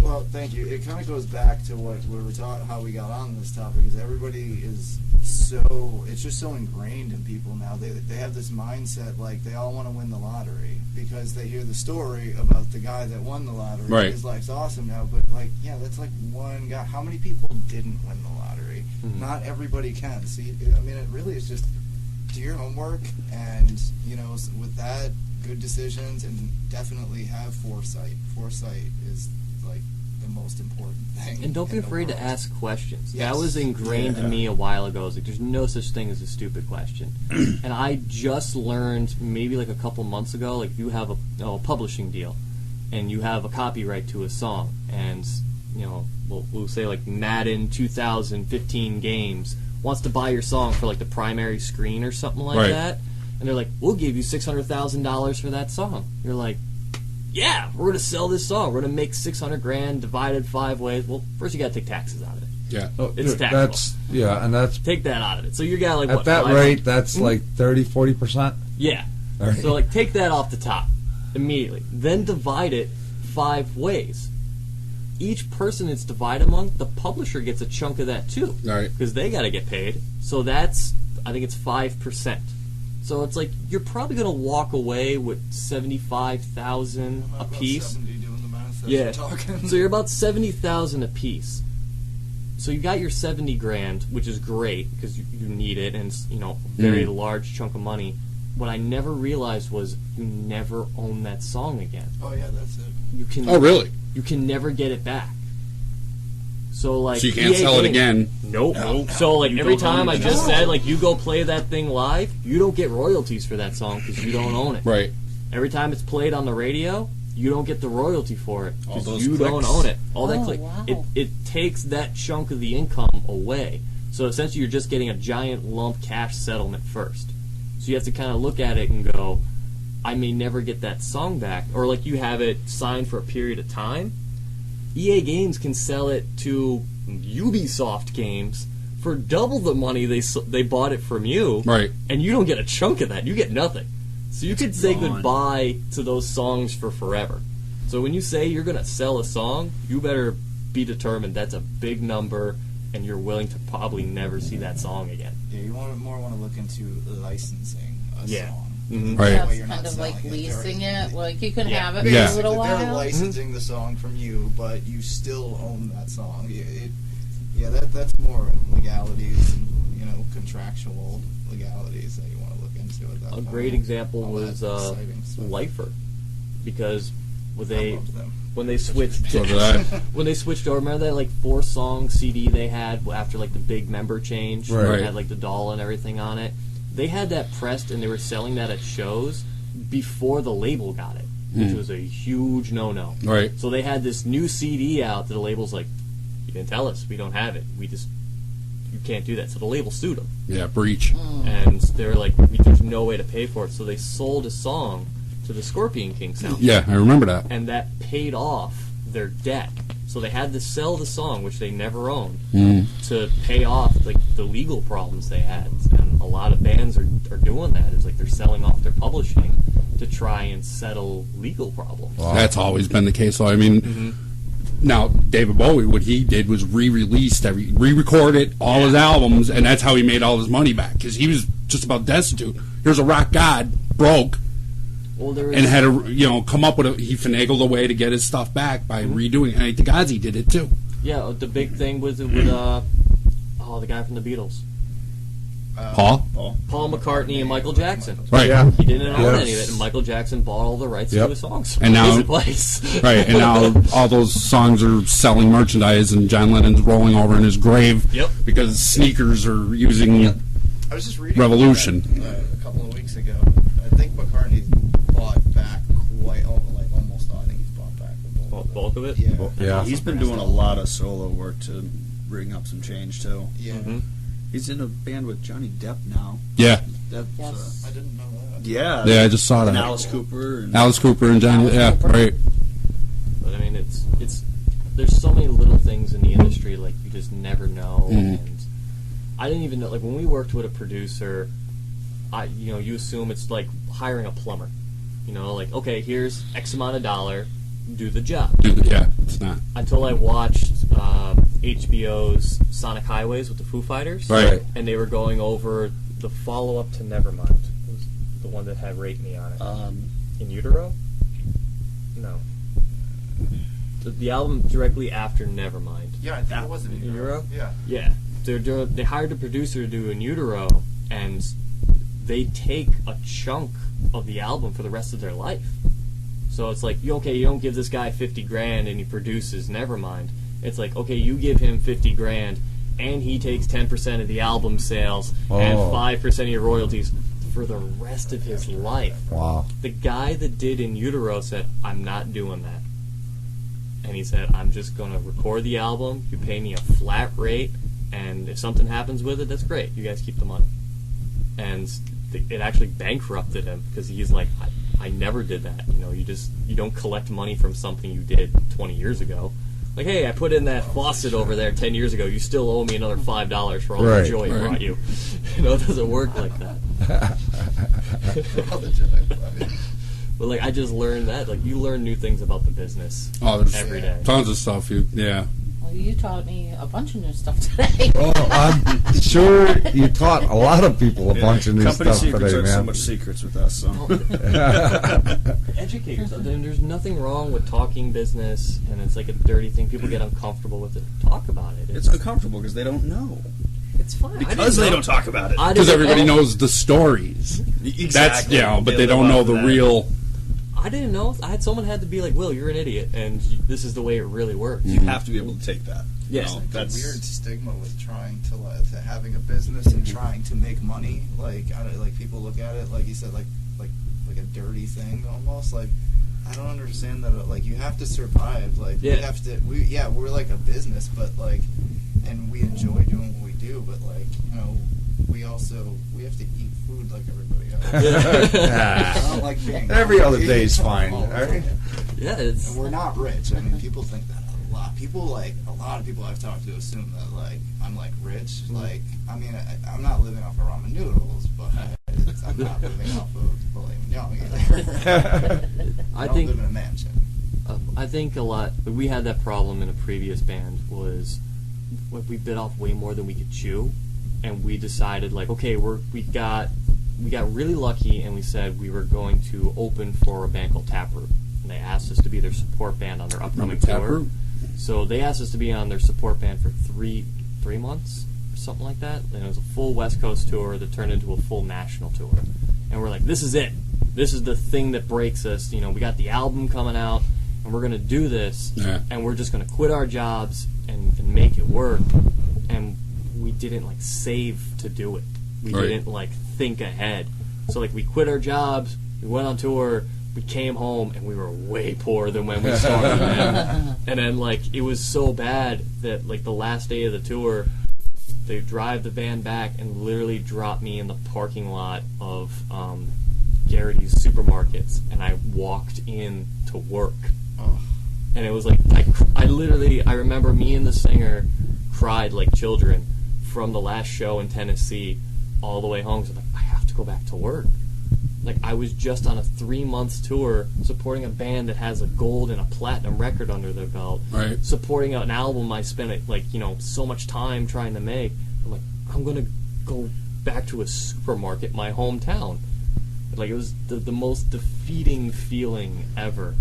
Well, thank you. It kind of goes back to what we were talking, how we got on this topic. Is everybody is it's just so ingrained in people now. They have this mindset like they all want to win the lottery because they hear the story about the guy that won the lottery. Right. His life's awesome now, but like, yeah, that's like one guy. How many people didn't win the lottery? Not everybody can. See, I mean, it really is just do your homework, and with that, good decisions, and definitely have foresight. Foresight is like the most important thing. And don't be in the afraid to world. ask questions. Yes. That was ingrained in me a while ago. It's like there's no such thing as a stupid question. And I just learned maybe like a couple months ago, like you have a publishing deal, and you have a copyright to a song, and we'll say like Madden 2015 games wants to buy your song for like the primary screen or something like Right. that, and they're like, we'll give you $600,000 for that song. You're like, yeah, we're gonna sell this song. We're gonna make $600,000 divided 5 ways. Well, first you gotta take taxes out of it. Yeah. Oh, It's dude, taxable. and that's Take that out of it. So you got like at what? that 500? rate, that's like 30-40%. Yeah. All right. So like take that off the top immediately. Then divide it 5 ways. Each person it's divided among, the publisher gets a chunk of that too. Right. Because they got to get paid. So that's, I think it's 5%. So it's like you're probably going to walk away with $75,000 I'm a about piece. 70 doing the math as Yeah. you're talking. So you're about $70,000 a piece. So you got your $70,000, which is great because you need it, and it's a very large chunk of money. What I never realized was you never own that song again. Oh yeah, that's it. You can. Oh, really? You can never get it back. So like. So you can't EA sell it Games- again. Nope. So like You every don't own time it. I just said like you go play that thing live, you don't get royalties for that song because you don't own it. Right. Every time it's played on the radio, you don't get the royalty for it All because those you don't clicks. own it. All that Oh, click, wow. it takes that chunk of the income away. So essentially, you're just getting a giant lump cash settlement first. So you have to kind of look at it and go, I may never get that song back, or like you have it signed for a period of time. EA Games can sell it to Ubisoft Games for double the money they bought it from you, Right. and you don't get a chunk of that. You get nothing. So you could say gone. goodbye to those songs for forever. So when you say you're going to sell a song, you better be determined that's a big number, and you're willing to probably never see that song again. Yeah, you want to look into licensing a Yeah. song. Mhm. Right. That way That's you're not kind of like selling it. leasing They're- it. Like you can Yeah. have it Yeah. for a little They're while. licensing the song from you, but you still own that song. That's more legalities and contractual legalities that you want to look into at that A point. great example All that was exciting stuff. Lifer, because when I they loved them. when they switched So did I. when they switched over, remember that like 4-song CD they had after like the big member change, where Right. it had like the doll and everything on it. They had that pressed and they were selling that at shows before the label got it, which was a huge no-no. Right. So they had this new CD out that the label's like, you didn't tell us, we don't have it. You can't do that. So the label sued them. Yeah. Breach. And they're like, there's no way to pay for it. So they sold a song to the Scorpion King soundtrack. Yeah, I remember that. And that paid off their debt. So they had to sell the song, which they never owned, to pay off like the legal problems they had. And a lot of bands are doing that. It's like they're selling off their publishing to try and settle legal problems. That's always been the case. So I mean, now David Bowie, what he did was re-recorded all his albums, and that's how he made all his money back because he was just about destitute. Here's a rock god, broke. Well, there was, And had to, come up with he finagled a way to get his stuff back by redoing it. And Fugazi did it too. yeah, the big thing was with the guy from the Beatles, Paul? Paul McCartney and Michael Jackson. Right. Yeah. He didn't own Yes. any of it, and Michael Jackson bought all the rights Yep. to his songs. And now- his place. Right, and now all those songs are selling merchandise, and John Lennon's rolling over in his grave Yep. because sneakers are using. I was just reading Revolution. about that, a couple of weeks ago. I think McCartney bought back almost all. I think he's bought back the Bulk of it. Yeah. Yeah. He's been doing a lot of solo work to bring up some change too. Yeah. Mhm. He's in a band with Johnny Depp now. Yeah, That's, Yes. I didn't know that. yeah. yeah, I just saw And that. Alice Cooper. And Alice Cooper and John. Alice Yeah, Cooper. right. But I mean, it's there's so many little things in the industry like you just never know. Mhm. And I didn't even know, like when we worked with a producer, you assume it's like hiring a plumber. Like okay, here's X amount of dollar, do the job. Yeah, it's not. Until I watched HBO's Sonic Highways with the Foo Fighters, Right. and they were going over the follow-up to Nevermind. It was the one that had Rate Me on it. In Utero? No. The album directly after Nevermind. Yeah, I think it was in Euro? Yeah. Yeah. They hired a producer to do In Utero, and they take a chunk of the album for the rest of their life. So it's like, you don't give this guy $50,000 and he produces Nevermind. It's like, okay, you give him $50,000 and he takes 10% of the album sales and 5% of your royalties for the rest of his life. Wow. The guy that did In Utero said, I'm not doing that. And he said, I'm just going to record the album, you pay me a flat rate, and if something happens with it, that's great. You guys keep the money. And it actually bankrupted him because he's like, I never did that. You don't collect money from something you did 20 years ago. Like, hey, I put in that faucet over there 10 years ago. You still owe me another $5 for all the Right. joy it brought you. It doesn't work like that. But like, I just learned that. Like, you learn new things about the business Oh, there's every day. tons of stuff. Yeah. Well, you taught me a bunch of new stuff today. Oh, I'm sure you taught a lot of people a bunch of new Company stuff secrets today, are so man. much secrets with us. So. Educate yourself. There's nothing wrong with talking business, and it's like a dirty thing. People get uncomfortable with it. Talk about it. It's uncomfortable because they don't know. It's fine. Because they don't talk about it. Because everybody knows the stories. That's, but they don't know the real. I didn't know. I had someone had to be like, Will, you're an idiot, and this is the way it really works. You have to be able to take that. Yes. It's That's a weird stigma with trying to having a business and trying to make money. Like people look at it like you said, like a dirty thing almost. Like I don't understand that. Like you have to survive. Like Yeah. we have to. We're like a business, but like, and we enjoy doing what we do. But like we have to eat food like everybody else. I don't like being Every other day's fine. all the All right. time. Yeah, it's And we're not rich. I mean, people think that a lot. A lot of people I've talked to assume that, like, I'm, like, rich. Like, I mean, I'm not living off of ramen noodles, but I'm not living off of filet mignon either. I don't live in a mansion. I think a lot. We had that problem in a previous band. Was we bit off way more than we could chew, and we decided like, okay, we got really lucky, and we said we were going to open for a band called Taproot, and they asked us to be their support band on their upcoming tour. Taproot? So they asked us to be on their support band for three months or something like that, and it was a full West Coast tour that turned into a full national tour. And we're like, this is it. This is the thing that breaks us. We got the album coming out, and we're going to do this, and we're just going to quit our jobs and make it work. And we didn't like save to do it. We didn't like think ahead. So like we quit our jobs, we went on tour, we came home, and we were way poorer than when we started. And then like it was so bad that like the last day of the tour, they drive the van back and literally drop me in the parking lot of Garrity's supermarkets, and I walked in to work. Oh. And it was like, I literally, I remember me and the singer cried like children from the last show in Tennessee all the way home. So like, I have to go back to work. Like, I was just on a 3-month tour supporting a band that has a gold and a platinum record under their belt. Right. Supporting an album I spent, like, you know, so much time trying to make. I'm like, I'm going to go back to a supermarket in my hometown. Like, it was the most defeating feeling ever.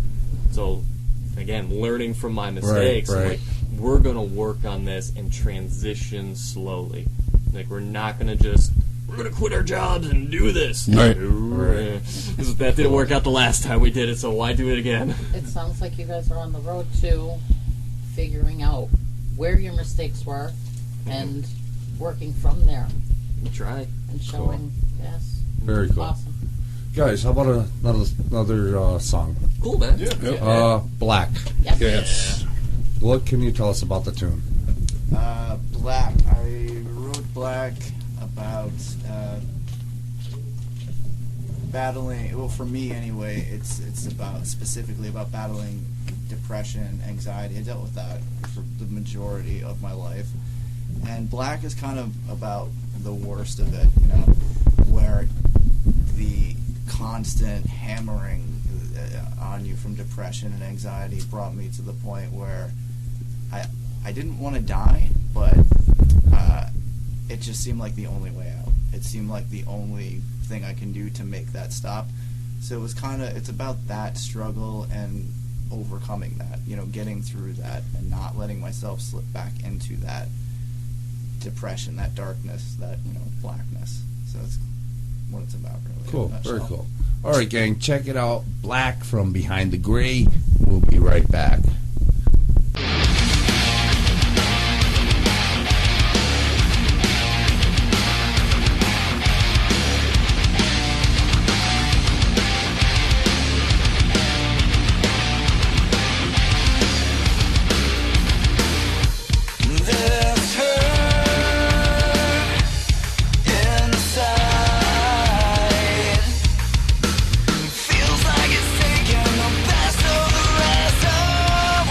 So, again, learning from my mistakes. Right. Like, we're going to work on this and transition slowly. Like, we're not going to just... We're going to quit our jobs and do this. Right. That didn't work out the last time we did it, so why do it again? It sounds like you guys are on the road to figuring out where your mistakes were and working from there We try. and showing, yes. Very cool. Awesome. Guys, how about another song? Cool, man. Yeah. Black. Yes. Yes. What can you tell us about the tune? Black. I wrote Black about battling. Well, for me anyway, it's about specifically about battling depression, anxiety. I dealt with that for the majority of my life, and Black is kind of about the worst of it. You know, where the constant hammering on you from depression and anxiety brought me to the point where I didn't want to die, but it just seemed like the only way out. It seemed like the only thing I can do to make that stop. So it was it's about that struggle and overcoming that, you know, getting through that and not letting myself slip back into that depression, that darkness, that, you know, blackness. So that's what it's about, really. Cool. in a nutshell. Very cool. All right, gang, check it out. Black from Behind the Gray. We'll be right back. This hurt inside feels like it's taking the best of the rest of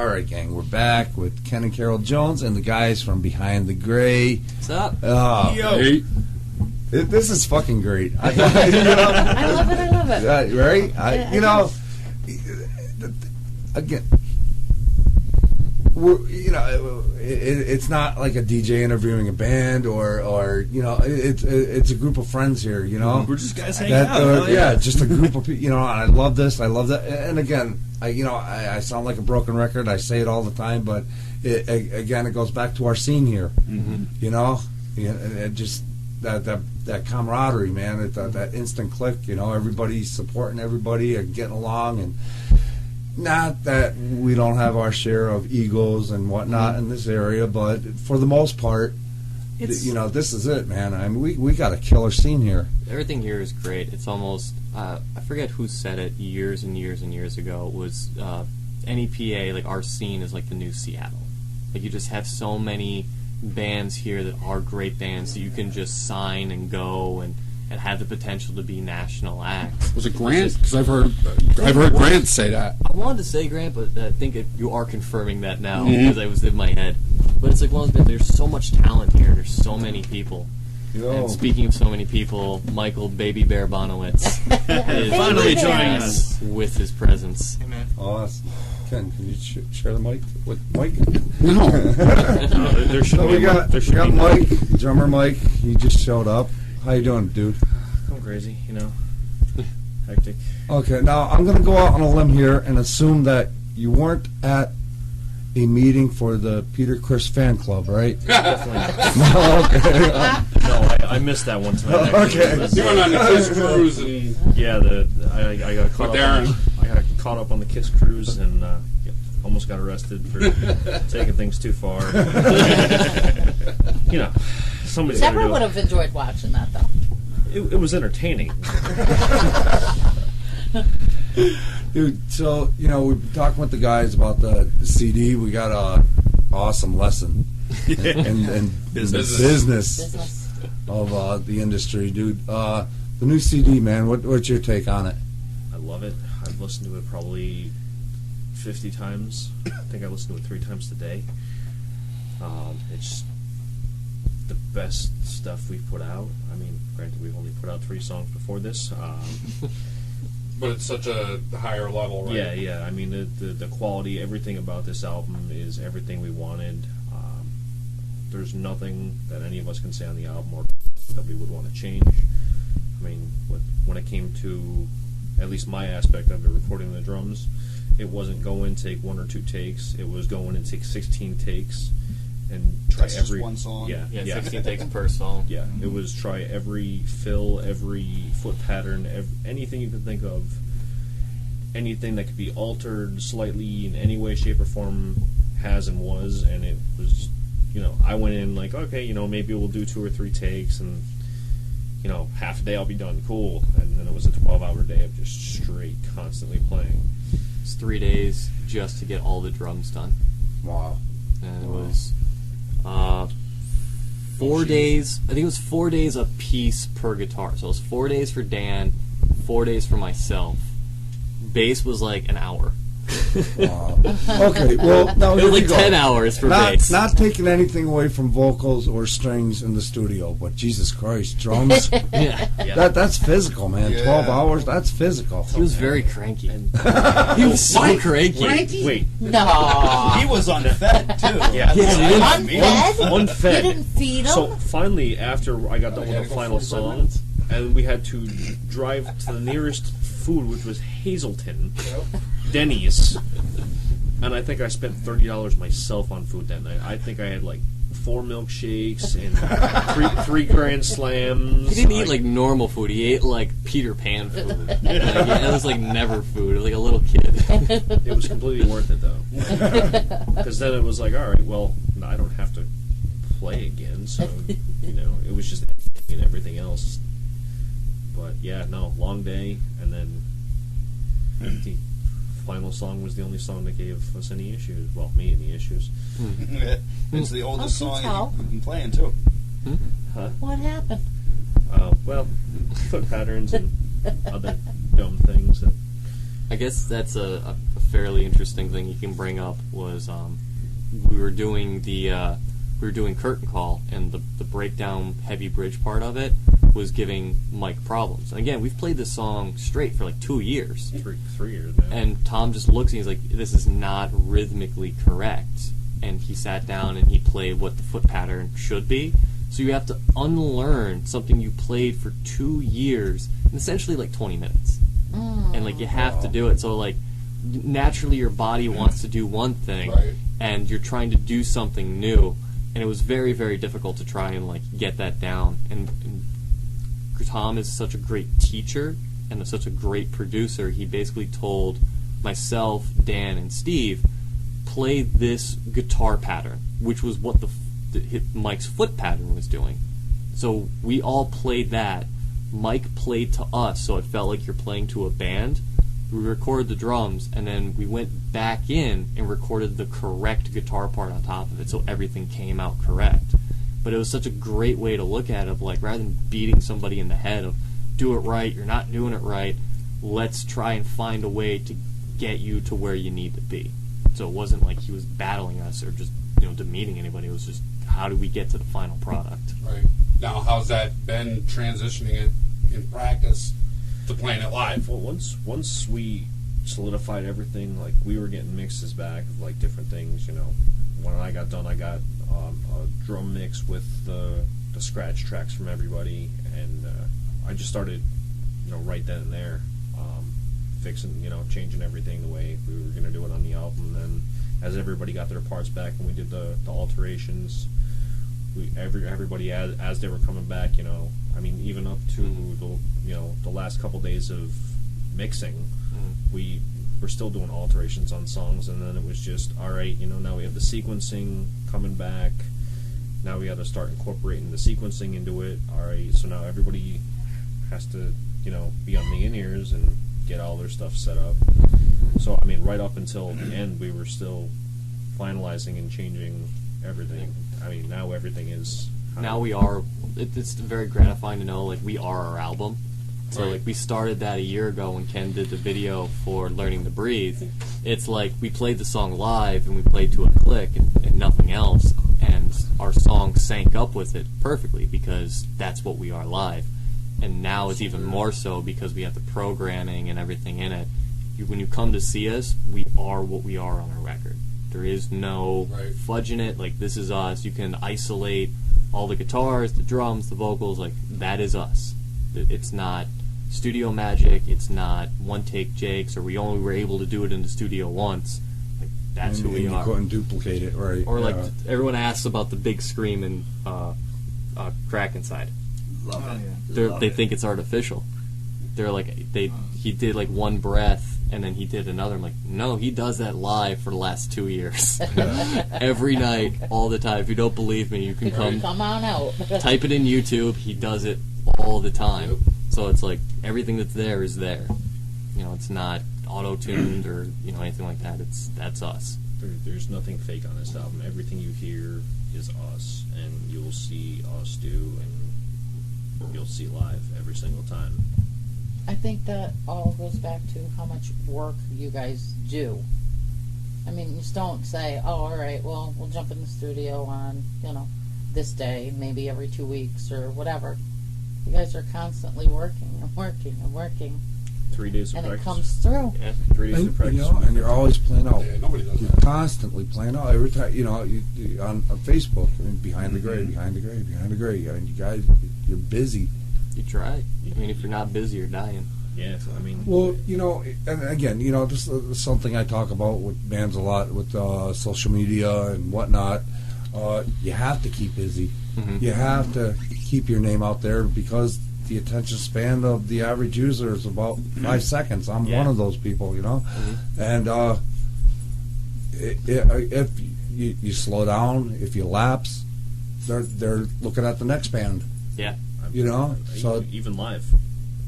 All right, gang, we're back with Ken and Carol Jones and the guys from Behind the Gray. What's up? Oh, Hey, this is fucking great. I I love it. I love it. right? I You know, again, it's not like a DJ interviewing a band or it's a group of friends here. You know, We're just guys hanging that, out. Hell yeah, just a group of people. You know, and I love this. I love that. And again, I sound like a broken record. I say it all the time, but it goes back to our scene here. Mm-hmm. You know, it just that camaraderie, man. That instant click. You know, everybody's supporting everybody and getting along, and not that we don't have our share of egos and whatnot in this area, but for the most part, this is it, man. I mean, we got a killer scene here. Everything here is great. It's almost, I forget who said it years and years and years ago, was NEPA, like our scene is like the new Seattle. Like you just have so many bands here that are great bands that you can just sign and go and have the potential to be national acts. was it Grant? Because I've heard Grant say that. I wanted to say Grant, but I think you are confirming that now Mhm. because I was in my head. But it's like one of those, there's so much talent here. There's so many people. And speaking of so many people, Michael Baby Bear Bonowitz is Finally gracing joining us with his presence. Hey, man. Awesome. Ken, can you share the mic with Mike? No. No, there should So be we got Mike, drummer Mike. He just showed up. How you doing, dude? Going crazy, hectic. Okay, now I'm going to go out on a limb here and assume that you weren't at a meeting for the Peter Criss fan club, right? Definitely. No, okay. No, I missed that one tonight. actually. Okay. It was, You went on the Kiss cruise and yeah, I got caught With up. I got caught up on the Kiss cruise and almost got arrested for taking things too far. Somebody's Deborah gonna would do have enjoyed watching that, though. it. It was entertaining. Dude, so, we've been talking with the guys about the CD. We got a awesome lesson in Business. business of the industry, dude. The new CD, man, what's your take on it? I love it. I've listened to it probably 50 times. I think I listened to it 3 times today. It's the best stuff we've put out. I mean, granted, we've only put out 3 songs before this. but it's such a higher level, right? Yeah. I mean, the quality, everything about this album is everything we wanted. There's nothing that any of us can say on the album or that we would want to change. I mean, when it came to at least my aspect of it, recording the drums, it wasn't going to take 1 or 2 takes. It was going to take 16 takes and try That's just every one song? Yeah, 16 takes per song. Yeah, it was try every fill, every foot pattern, anything you could think of, anything that could be altered slightly in any way, shape, or form has and was, and it was, I went in like, okay, maybe we'll do 2 or 3 takes, and, half a day I'll be done, cool, and then it was a 12-hour day of just straight, constantly playing. It's 3 days just to get all the drums done. Wow. And it was 4 days. I think it was 4 days a piece per guitar. So it was 4 days for Dan, 4 days for myself. Bass was like an hour. Wow. Okay, well, now It here was we like go. 10 hours for bass. Not taking anything away from vocals or strings in the studio, but Jesus Christ, drums. Yeah. That's physical, man. Yeah. 12 hours, that's physical. He was very cranky. He was so cranky. Wait, No. He was unfed too. Yeah. Unfed? unfed. You didn't feed him? So finally, after I got done with the final song, and we had to drive to the nearest food, which was Hazelton, Denny's, and I think I spent $30 myself on food that night. I think I had like 4 milkshakes and three Grand Slams. He didn't eat like normal food. He ate like Peter Pan food. Like, it was like never food. It was like a little kid. It was completely worth it though, because then it was like, all right, well, I don't have to play again, so it was just and everything else. But yeah, no, long day, and then the final song was the only song that gave us any issues. Well, me any issues. It's the oldest Oh, song tell. you've been playing too. What happened? Well, foot patterns and other dumb things that I guess that's a fairly interesting thing you can bring up was we were doing Curtain Call, and the breakdown heavy bridge part of it was giving Mike problems. And again, we've played this song straight for like 2 years. 3 years now. And Tom just looks and he's like, this is not rhythmically correct. And he sat down and he played what the foot pattern should be. So you have to unlearn something you played for 2 years in essentially like 20 minutes. And like you have to do it. So like naturally your body wants to do one thing, Right. and you're trying to do something new. And it was very, very difficult to try and like get that down. And Tom is such a great teacher and such a great producer. He basically told myself, Dan, and Steve, play this guitar pattern, which was what Mike's foot pattern was doing. So we all played that. Mike played to us, so it felt like you're playing to a band. We recorded the drums, and then we went back in and recorded the correct guitar part on top of it, so everything came out correct. But it was such a great way to look at it, of like, rather than beating somebody in the head of, do it right, you're not doing it right, let's try and find a way to get you to where you need to be. So it wasn't like he was battling us or just, demeaning anybody. It was just, how do we get to the final product? Right. Now, how's that been transitioning it in practice to playing it live? Well, once we solidified everything, like we were getting mixes back of like different things. When I got done, I got a drum mix with the scratch tracks from everybody, and I just started, right then and there, fixing, changing everything the way we were going to do it on the album. And then as everybody got their parts back and we did the alterations, everybody as they were coming back, even up to the last couple days of mixing, we were still doing alterations on songs. And then it was just, all right, now we have the sequencing coming back. Now we got to start incorporating the sequencing into it. All right, so now everybody has to, be on the in-ears and get all their stuff set up. So, right up until the end, we were still finalizing and changing everything. Now everything is... Now we are... It's very gratifying to know, like, we are our album. So, Right. like, we started that a year ago when Ken did the video for Learning to Breathe. It's like we played the song live and we played to a click and nothing else. And our song sank up with it perfectly because that's what we are live. And now it's even more so because we have the programming and everything in it. When you come to see us, we are what we are on our record. There is no Right. fudging it. Like, this is us. You can isolate all the guitars, the drums, the vocals. Like, that is us. It's not studio magic. It's not one-take Jakes, or we only were able to do it in the studio once. Like, that's who we and are. You couldn't duplicate it, right? Or like everyone asks about the big scream and Crack Inside. Love it. They think it's artificial. They're like he did like one breath and then he did another. I'm like, no, he does that live for the last 2 years, every night, all the time. If you don't believe me, you can Come on out. type it in YouTube. He does it all the time. So it's like everything that's there is there. It's not auto-tuned or anything like that. That's us. There's nothing fake on this album. Everything you hear is us, and you'll see us do, and you'll see live every single time. I think that all goes back to how much work you guys do. You just don't say, oh, all right, well, we'll jump in the studio on, this day, maybe every 2 weeks or whatever. You guys are constantly working and working and working, 3 days of and practice. it comes through. Yeah. 3 days of practice. And you're always playing out. Yeah, nobody does You're that. constantly playing out every time. You on Facebook, behind the grave, behind the grave, behind the grave. You guys, you're busy. You try. If you're not busy, you're dying. Yeah, Well, and again, this is something I talk about with bands a lot with social media and whatnot. You have to keep busy. Mhm. You have to keep your name out there because the attention span of the average user is about 5 seconds. I'm Yeah. one of those people, and if you slow down, if you lapse, they're looking at the next band. Yeah. So even live,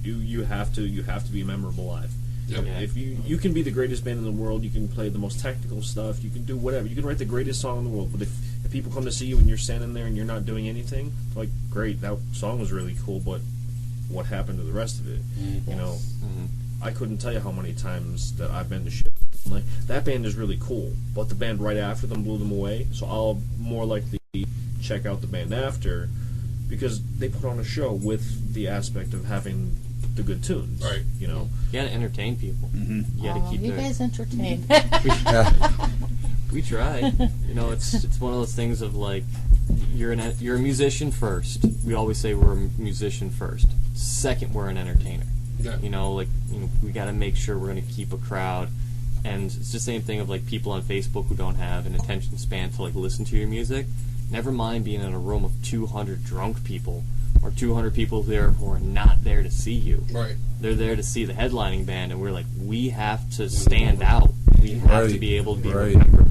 you have to be memorable live. Yep. Yeah. If you can be the greatest band in the world, you can play the most technical stuff, you can do whatever, you can write the greatest song in the world. But if people come to see you and you're standing there and you're not doing anything, like, great, that song was really cool, but what happened to the rest of it? Mm-hmm. I couldn't tell you how many times that I've been to shows. Like, that band is really cool, but the band right after them blew them away, so I'll more likely check out the band after, because they put on a show with the aspect of having the good tunes. Right. You know? You gotta entertain people. Mhm. You gotta keep you their... guys entertain. We try. You know, it's one of those things of like, you're a musician first. We always say we're a musician first. Second, we're an entertainer. Yeah. You know, like, you know, we got to make sure we're going to keep a crowd. And it's the same thing of like people on Facebook who don't have an attention span to like listen to your music. Never mind being in a room of 200 drunk people or 200 people there who are not there to see you. Right. They're there to see the headlining band, and we're like, we have to stand out. We have to be able to be remembered.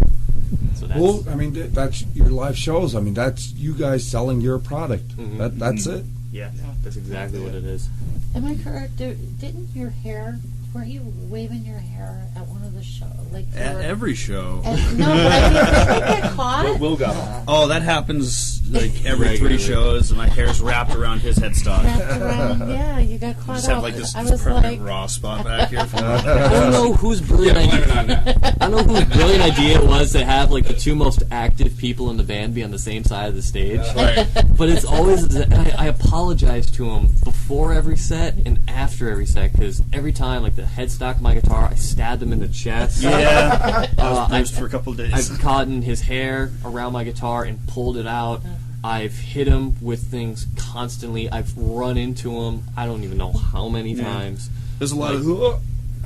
So that's, Well, I mean, that's your live shows. I mean, that's you guys selling your product. Mhm. That's it. yeah, that's exactly what it is. Am I correct? Didn't your hair? Weren't you waving your hair at one of the shows? Like you At were- every show. No, but I mean, did you get caught? Will got one. Oh, that happens like every Regularly. 3 shows, and my hair's wrapped around his headstock. Wrapped around. Yeah, you got caught Just up. have like this, I this was permanent like, raw spot back here. I don't know whose brilliant Yeah, blame it idea. on that. I don't know whose brilliant idea it was to have like the two most active people in the band be on the same side of the stage. Right. But it's always, I apologize to him before every set and after every set, because every time, like the headstock of my guitar, I stabbed him in the chest. Yeah, I've for a couple of days. I've caught in his hair around my guitar and pulled it out. I've hit him with things constantly. I've run into him. I don't even know how many times. There's a lot of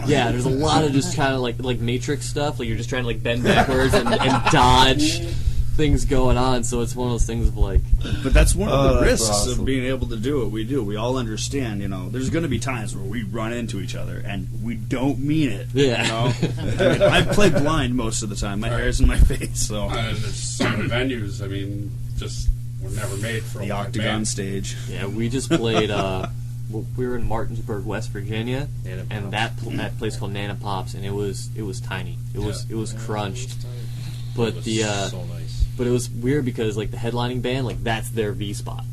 Yeah, there's a lot of just kind of like Matrix stuff. Like you're just trying to like bend backwards and dodge things going on. So it's one of those things of like, But that's one of Oh, the that's risks awesome. of being able to do what we do. We all understand, you know, there's going to be times where we run into each other and we don't mean it. Yeah. You know? I mean, I play blind most of the time. My hair's in my face, so. And there's some of the venues, I mean, just were never made for The a live Octagon band. stage. yeah, we just played. We were in Martinsburg, West Virginia, Nana and Pops. that place called Nana Pops, and it was tiny. It was crunched, but It was the so nice. but it was weird because like the headlining band, like that's their V spot.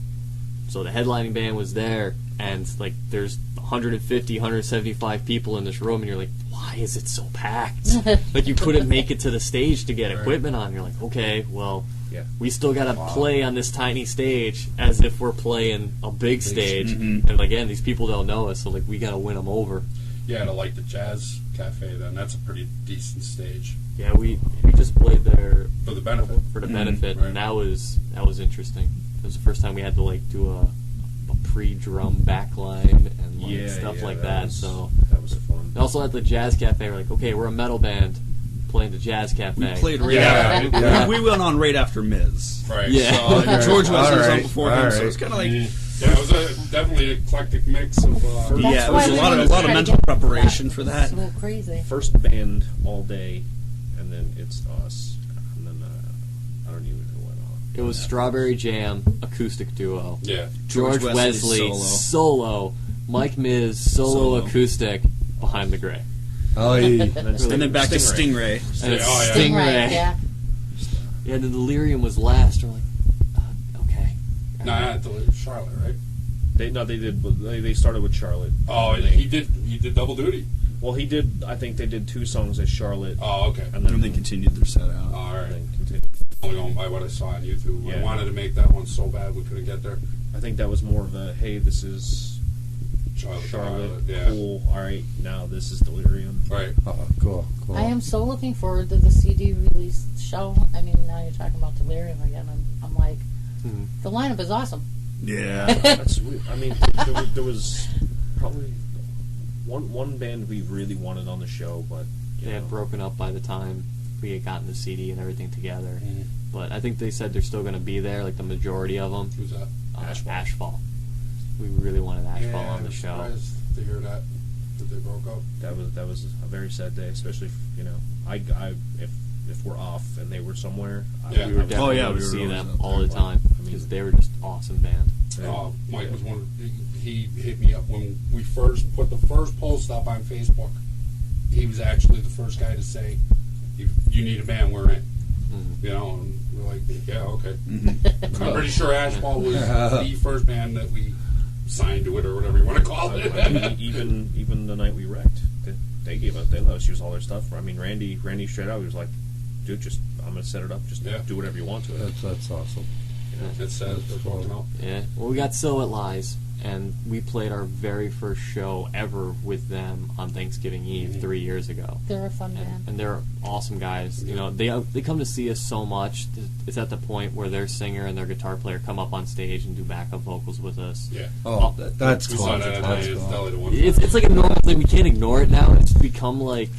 So the headlining band was there, and like there's 150, 175 people in this room, and you're like, why is it so packed? Like you couldn't make it to the stage to get equipment on. You're like, okay, well, Yeah. we still got to play on this tiny stage as if we're playing a big stage. Mhm. And again, these people don't know us, so like we got to win them over. Yeah, to like the Jazz Cafe, then that's a pretty decent stage Yeah, we just played there for the benefit. for the benefit, right. and that was interesting. It was the first time we had to like do a pre-drum backline and like, stuff like that. So that was fun. and also at the Jazz Cafe, we're like, okay, we're a metal band playing the Jazz Cafe. We played right Yeah. after. Yeah. We went on right after Miz. Right. Yeah. So, and George Wesley was on Alright, before him, so alright. it's kind of like. Yeah, it was definitely an eclectic mix of. Yeah, it why was a we lot wanted of to try to mental get preparation for that. So crazy. First band all day, and then it's us, and then I don't even know what. It was Strawberry Jam acoustic duo. Yeah. George Wesley Wesley solo, Mike Miz solo acoustic behind the gray. Oh, yeah. And then back to Stingray. And it's Oh, yeah. Stingray. Yeah. Yeah, the Delirium was last. We're like, okay. No, not the Charlotte, right? They started with Charlotte. Oh, he did double duty. Well, he did. I think they did 2 songs at Charlotte, Oh, okay. and then And they continued their set out. All right. then continued. Only going by what I saw on YouTube. I Yeah. wanted to make that one so bad we couldn't get there. I think that was more of a hey, this is Charlotte, Charlotte, yeah. cool. All right, now this is Delirium. Right. Oh, cool. I am so looking forward to the CD release show. I mean, now you're talking about Delirium again, and I'm like, Mhm. the lineup is awesome. Yeah. That's. I mean, there was probably one band we really wanted on the show, but you They had know, broken up by the time we had gotten the CD and everything together. Mhm. But I think they said they're still going to be there, like the majority of them. Who's that? Ashfall. We really wanted Ashfall Yeah, on the I'm show. surprised to hear that they broke up. that was a very sad day, especially if, you know, if we're off and they were somewhere. Yeah. We were Oh, definitely yeah, going we to were see always them up all there, the but, time I mean- because they were just awesome band. Mike was one. He hit me up when we first put the first post up on Facebook. He was actually the first guy to say, "You need a band, we're in." Mhm. You know, and we're like, "Yeah, okay." Mhm. I'm pretty sure Ashball was the first band that we signed to it or whatever you want to call it. I mean, even the night we wrecked, they let us use all their stuff. I mean, Randy straight out, he was like, dude, just I'm gonna set it up, just do whatever you want to it. That's awesome. It's working out. Yeah. Well, we got So It Lies, and we played our very first show ever with them on Thanksgiving Eve 3 years ago. They're a fun band. And they're awesome guys. You know, they come to see us so much. It's at the point where their singer and their guitar player come up on stage and do backup vocals with us. Yeah. Oh, that's We cool. saw that at That's the cool. Deli the one It's like a normal thing. We can't ignore it now. It's become like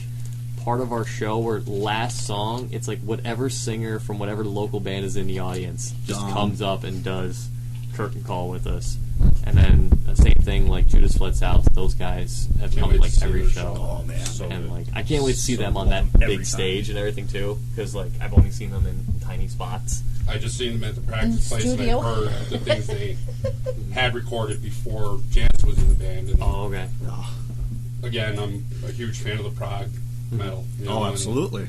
part of our show where last song, it's like whatever singer from whatever local band is in the audience just comes up and does curtain call with us. And then the same thing, like Judas Fled South, those guys have Can't come wait like to see every their show. Oh man, So And good. like I can't wait to see So them on that every big time. stage and everything too, because like I've only seen them in tiny spots. I just seen them at the practice place and I studio. heard the things they had recorded before Jansen was in the band. And Oh, okay. again, I'm a huge fan of the prog metal. You know, Oh, and absolutely.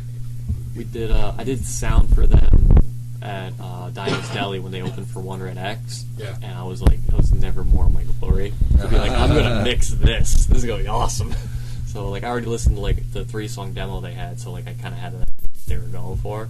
We did. I did sound for them at Dino's Deli when they opened for Wonder at X. Yeah. And I was like, I was never more in my glory. To be like, I'm gonna mix this. This is gonna be awesome. So like, I already listened to like the 3-song demo they had. So like, I kind of had an idea what they were going for,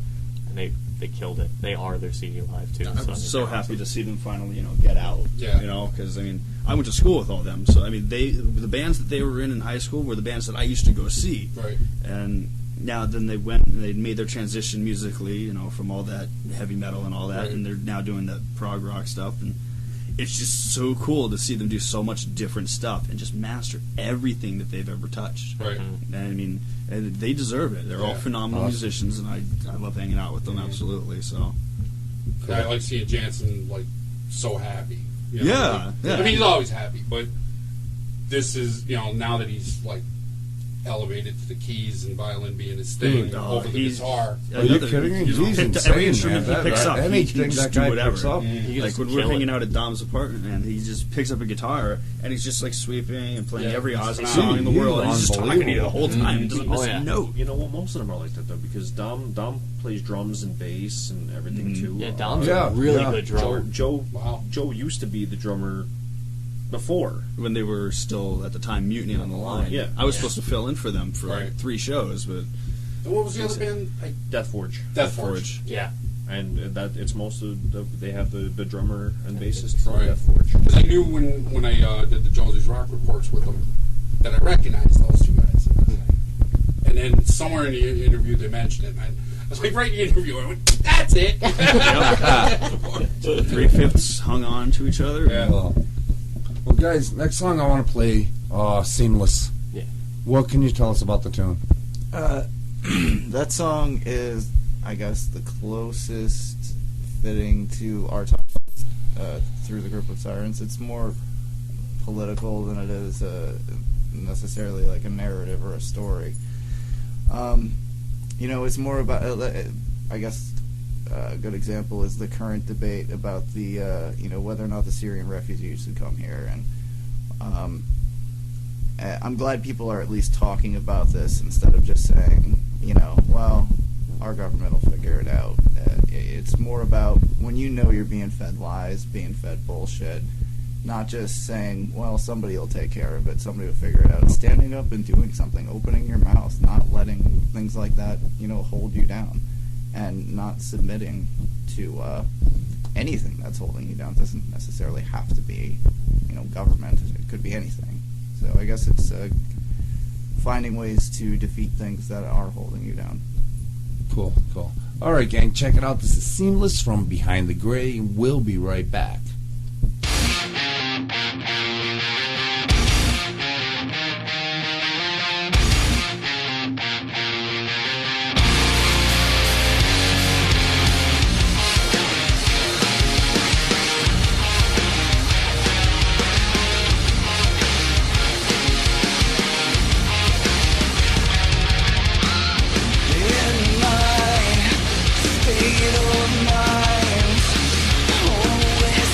and they killed it. They are their CD live too. I'm I so think happy to see them finally, get out. Yeah. Because I mean, I went to school with all them, so I mean, the bands that they were in high school were the bands that I used to go see. Right. And now then they went and they made their transition musically, from all that heavy metal and all that, Right. and they're now doing the prog rock stuff, and it's just so cool to see them do so much different stuff and just master everything that they've ever touched. Right. And I mean, and they deserve it. They're all Yeah. phenomenal musicians, and I love hanging out with them absolutely. So I like seeing Jansen like so happy. Yeah, Like, yeah. I mean, he's always happy, but this is now that he's like elevated to the keys and violin being his thing Dude, over the he's- guitar. Are you kidding me? He's picked insane, every man. instrument That- he picks up. anything he just that do guy whatever. picks up. He Like just when we're kill hanging it. out at Dom's apartment, and he just picks up a guitar and he's just like sweeping and playing Yeah, every he's Ozzy phenomenal. song in the He's world. And he's just talking to you the whole time. He doesn't Oh, miss yeah. a note. You know what? Most of them are like that though, because Dom plays drums and bass and everything too. Yeah, Dom's Yeah, a really yeah. good drummer. Joe used to be the drummer before. When they were still at the time Mutiny on the Line. Yeah. I was supposed to fill in for them for Right. like 3 shows, but And what was the other band? Death Forge. Death Forge. Yeah. And that it's most of they have the drummer and bassist from Right. Death Forge. Because I knew when I did the Josie's Rock reports with them that I recognized those two guys. And then somewhere in the interview they mentioned it. And I was like, right in the interview, I went, "That's it." 3/5 hung on to each other. Yeah. Well, guys, next song I want to play, Seamless. Yeah. What can you tell us about the tune? That song is, I guess, the closest fitting to our time through the Group of Sirens. It's more political than it is necessarily like a narrative or a story. It's more about, I guess, a good example is the current debate about the, whether or not the Syrian refugees should come here. And I'm glad people are at least talking about this instead of just saying, well, our government will figure it out. It's more about when you're being fed lies, being fed bullshit, not just saying, well, somebody will take care of it, somebody will figure it out. Standing up and doing something, opening your mouth, not letting things like that, hold you down, and not submitting to anything that's holding you down. It doesn't necessarily have to be, government. It could be anything. So I guess it's finding ways to defeat things that are holding you down. Cool. All right, gang, check it out. This is Seamless from Behind the Gray. We'll be right back. In my state of mind, always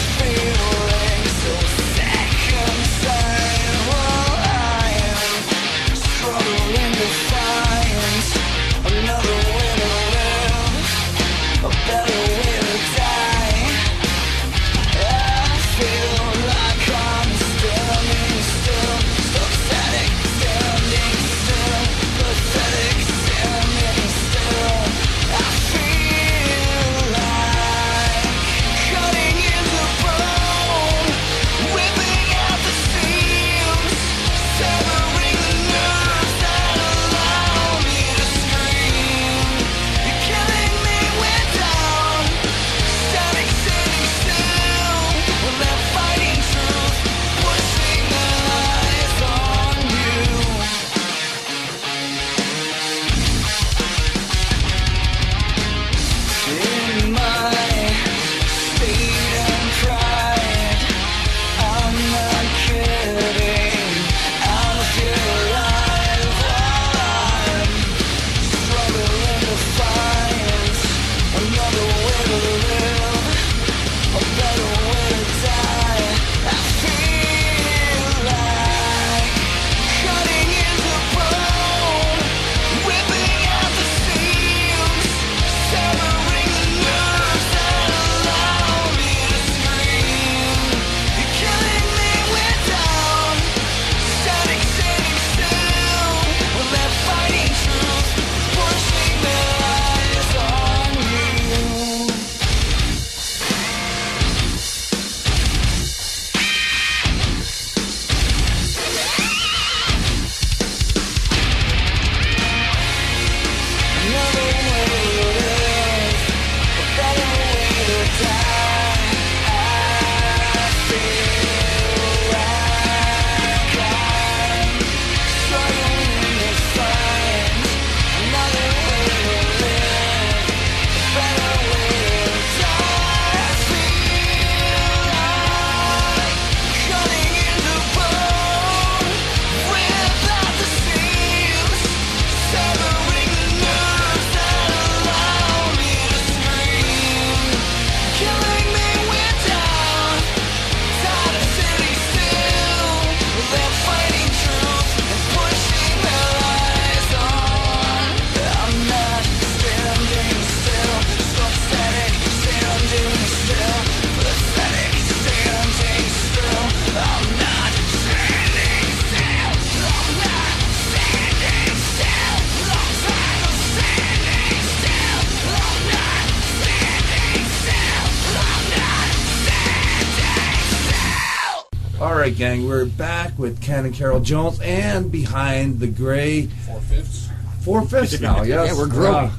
All right, gang, we're back with Ken and Carol Jones and Behind the Gray. 4/5. 4/5 now, yes. Yeah, we're growing.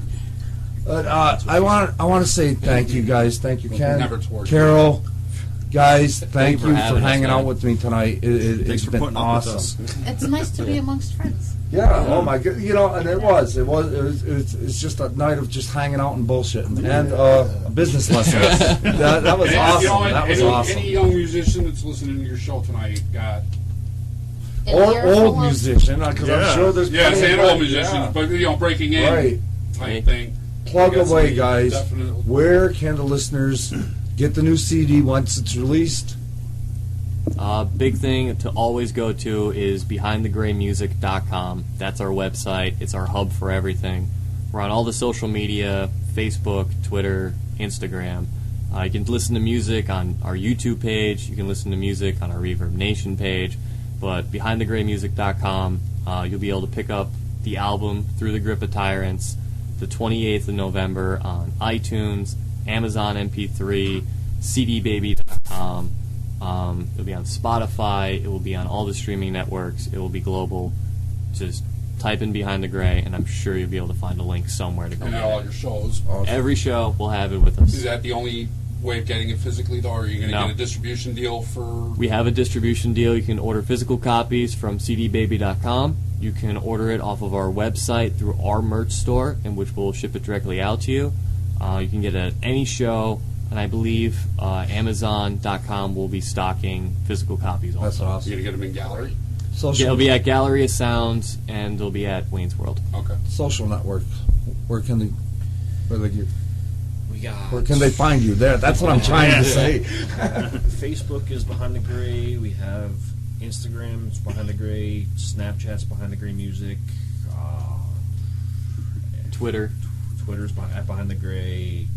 But I want to say thank you guys. Thank you, Ken. Never towards Carol, guys, thank for you for having us, hanging out man. with me tonight. Thanks It's for been putting up awesome. with us. It's nice to be amongst friends. Yeah, oh my god, and it's just a night of just hanging out and bullshitting and a business lesson. that was And awesome. you know what? That was any, awesome. Any young musician that's listening to your show tonight got An Or ear old full of- musician, because I'm Yeah. sure there's yes, plenty and of old musicians, yeah. but breaking in Right. type thing. Plug I guess away, we guys. definitely- Where can the listeners get the new CD once it's released? Big thing to always go to is BehindTheGrayMusic.com. That's our website. It's our hub for everything. We're on all the social media, Facebook, Twitter, Instagram. You can listen to music on our YouTube page. You can listen to music on our Reverb Nation page. But BehindTheGrayMusic.com, you'll be able to pick up the album Through the Grip of Tyrants the 28th of November on iTunes, Amazon MP3, CDBaby.com. It'll be on Spotify. It will be on all the streaming networks. It will be global. Just type in Behind the Gray, and I'm sure you'll be able to find a link somewhere to go And get all it. your shows. Every show will have it with us. Is that the only way of getting it physically, though? Or are you going to No. get a distribution deal for? We have a distribution deal. You can order physical copies from cdbaby.com. You can order it off of our website through our merch store, in which we'll ship it directly out to you. You can get it at any show, and I believe Amazon.com will be stocking physical copies also. That's You're awesome. going to get them in gallery. Social, It'll be at Gallery of Sounds, and it'll be at Wayne's World. Okay. social network. Where can they? We got Where can they find you? There. That's what I'm trying to say. Facebook is Behind the Gray. We have Instagram, it's Behind the Gray. Snapchat's Behind the Gray Music. Twitter. Twitter's at Behind the Gray.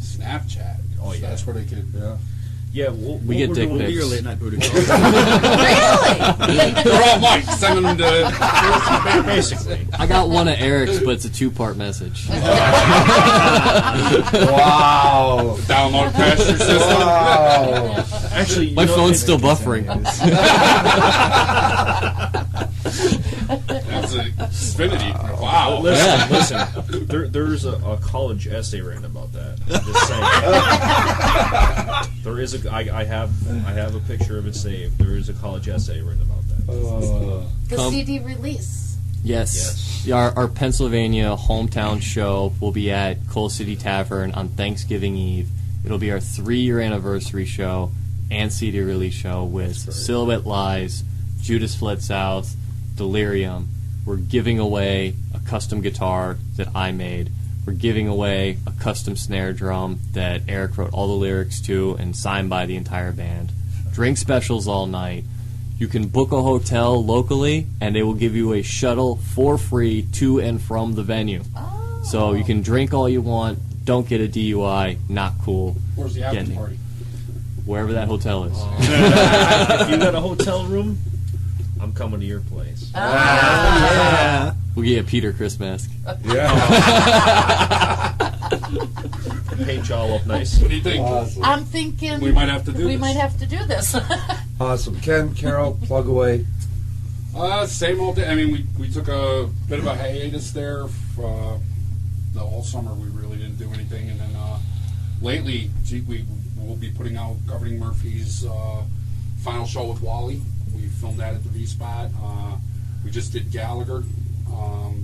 Snapchat. Oh, yeah. That's where they could. Yeah, We get dick We'll be pics. your late night booty call. Really? They're all Mike. Sending them to. basically. I got one of Eric's, but it's a two-part message. Wow. Download crash your system. Wow. Actually, My phone's still buffering. That's a Xfinity. Wow. Listen. There's a college essay written about that. I'm just saying. There is I have a picture of it saved. There is a college essay written about that. The Come- CD release. Yes. Our Pennsylvania hometown show will be at Coal City Tavern on Thanksgiving Eve. It'll be our 3-year anniversary show and CD release show with Silhouette Lies, Judas Fled South, Delirium. We're giving away a custom guitar that I made. We're giving away a custom snare drum that Eric wrote all the lyrics to and signed by the entire band. Drink specials all night. You can book a hotel locally, and they will give you a shuttle for free to and from the venue. Oh. So you can drink all you want, don't get a DUI, not cool. Where's the after Getting it. party? Wherever that hotel is. If you got a hotel room, I'm coming to your place. Yeah. We'll get a Peter Chris mask. Yeah. Paint y'all up nice. What do you think? Awesome. I'm thinking We might have to do we this. might have to do this. Awesome. Ken, Carol, plug away. Same old day. I mean, we took a bit of a hiatus there. The whole summer we really didn't do anything, and then lately we will be putting out Governing Murphy's final show with Wally. We filmed that at the V Spot. We just did Gallagher.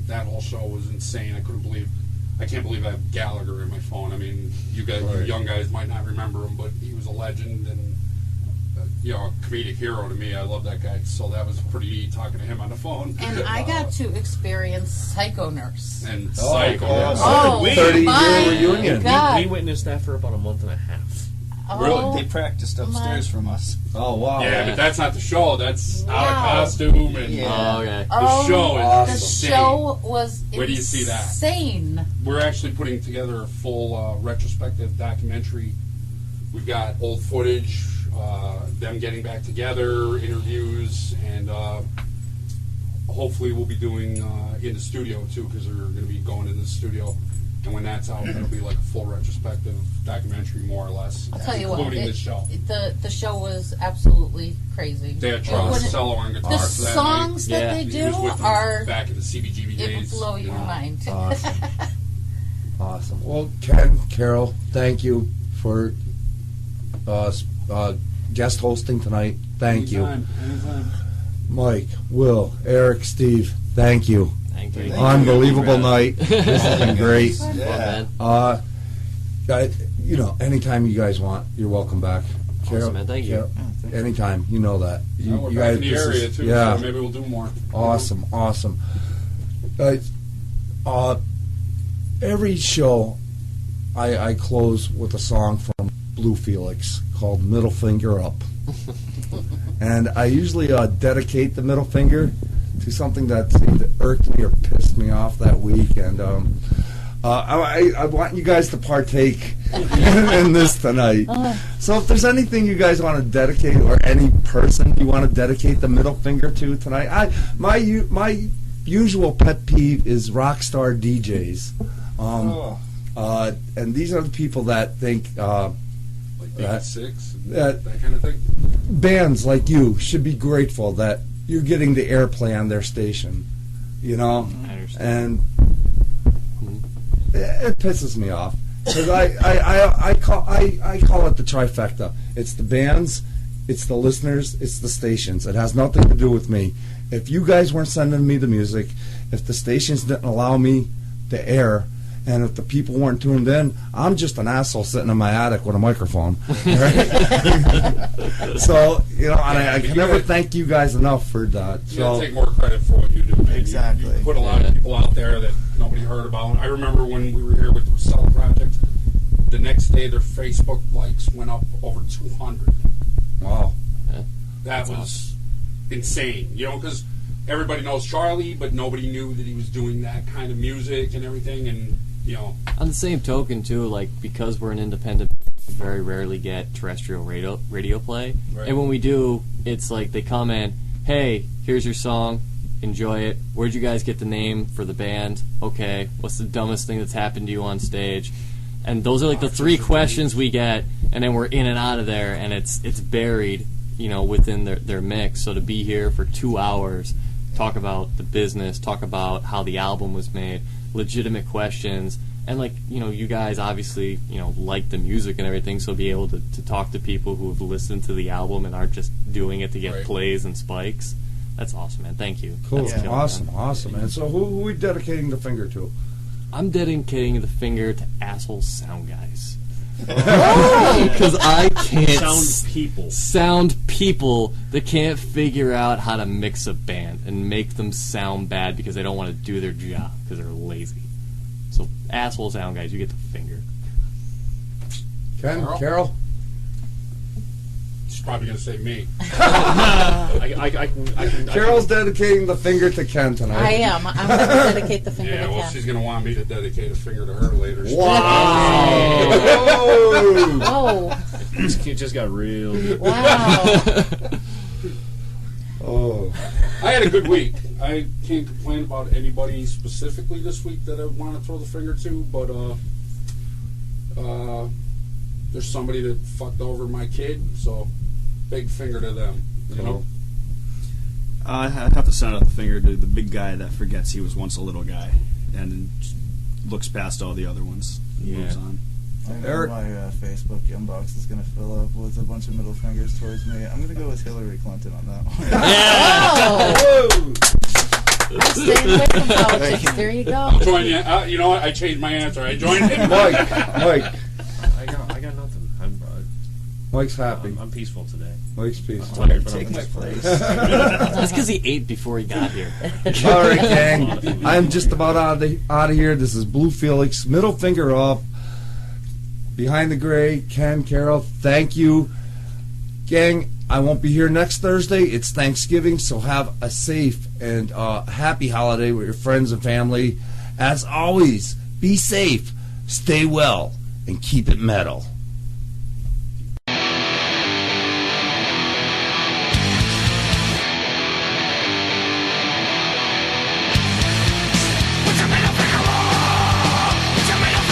That whole show was insane. I can't believe I have Gallagher in my phone. I mean, you guys, you young guys might not remember him, but he was a legend and a comedic hero to me. I love that guy. So that was pretty neat talking to him on the phone. And I got to experience Psycho Nurse. And Psycho. Oh, 30-year my reunion. God. We witnessed that for about a month and a half. Oh, They practiced upstairs from us. Oh, wow. Yeah, but that's not the show. That's out of Wow. costume and Yeah. Oh, okay. the show is awesome. The insane. show was Where do you see that? insane. We're actually putting together a full retrospective documentary. We've got old footage, them getting back together, interviews, and hopefully we'll be doing in the studio too, because they're going to be going in the studio And when that's out, it'll be like a full retrospective documentary, more or less, I'll tell you what, including the show. The show was absolutely crazy. They had It Charles wouldn't- Cello on guitar The for that songs night. that Yeah. they He do was with them are back in the CBGB it days. will blow your you know. mind. Awesome. Awesome. Well, Ken, Carol, thank you for guest hosting tonight. Thank you. Anytime. Mike, Will, Eric, Steve, thank you. Thank you. Unbelievable night. This has been great. Fun, man. Anytime you guys want, you're welcome back. Awesome, man. Thank you. Carol, anytime, you know that. Yeah, we're you back in guys- the this area is- too, Yeah, so maybe we'll do more. awesome. Guys, every show I close with a song from Blue Felix called Middle Finger Up. And I usually dedicate the middle finger to something that irked me or pissed me off that week. And I want you guys to partake in this tonight. So if there's anything you guys want to dedicate, or any person you want to dedicate the middle finger to tonight, my usual pet peeve is rock star DJs. And these are the people that think Like That- 86, that- that kind of thing. bands like you should be grateful that you're getting the airplay on their station, you know. I understand. And it pisses me off because I call it the trifecta. It's the bands, it's the listeners, it's the stations. It has nothing to do with me. If you guys weren't sending me the music, if the stations didn't allow me to air, and if the people weren't tuned in, I'm just an asshole sitting in my attic with a microphone. So, and I can never thank you guys enough for that. You So, gotta take more credit for what you do, man. Exactly. You put a lot of people out there that nobody heard about. I remember when we were here with the Rusella Project, the next day their Facebook likes went up over 200. wow. That was insane, because everybody knows Charlie, but nobody knew that he was doing that kind of music and everything, and, On the same token, too, like, because we're an independent, we very rarely get terrestrial radio play. Right. And when we do, it's like they comment, hey, here's your song, enjoy it. Where'd you guys get the name for the band? Okay, what's the dumbest thing that's happened to you on stage? And those are like the three questions we get, and then we're in and out of there, and it's buried, within their mix. So to be here for 2 hours, talk about the business, talk about how the album was made, legitimate questions, and you guys obviously like the music and everything, so be able to talk to people who have listened to the album and aren't just doing it to get Right. plays and spikes. That's awesome, man. Thank you. Cool. That's killer, Awesome. man. Awesome, man. So who are we dedicating the finger to? I'm dedicating the finger to asshole sound guys. Because I can't sound people that can't figure out how to mix a band and make them sound bad because they don't want to do their job because they're lazy. So asshole sound guys, you get the finger. Ken, Carol? Carol? she's probably going to say me. I can. Carol's dedicating the finger to Ken tonight. I am. I'm going to dedicate the finger Yeah, to well, Ken. she's going to want me to dedicate a finger to her later. Wow! Oh, It just got real. wow. Oh. I had a good week. I can't complain about anybody specifically this week that I want to throw the finger to, but there's somebody that fucked over my kid, so big finger to them. You know? I have to send out the finger to the big guy that forgets he was once a little guy and looks past all the other ones and Yeah. moves on. I know Eric? my Facebook inbox is going to fill up with a bunch of middle fingers towards me. I'm going to go with Hillary Clinton on that one. Oh, I'm staying away from politics. There you go. I'm joining you. You know what? I changed my answer. I joined him. Mike, I got nothing. Mike's happy. I'm peaceful today. Mike's peaceful. I'm tired, but Take I'm my peaceful. place. That's because he ate before he got here. All right, gang. I'm just about out of here. This is Blue Felix. Middle finger up. Behind the Gray, Ken, Carol, thank you. Gang, I won't be here next Thursday. It's Thanksgiving, so have a safe and happy holiday with your friends and family. As always, be safe, stay well, and keep it metal. Put your middle finger up! Put your middle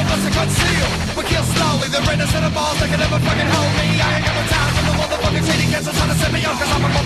of us to conceal. We kill slowly, the redness in the balls that can never fucking hold me. I ain't got no time for the motherfucking city cats trying to set me up, cause I'm a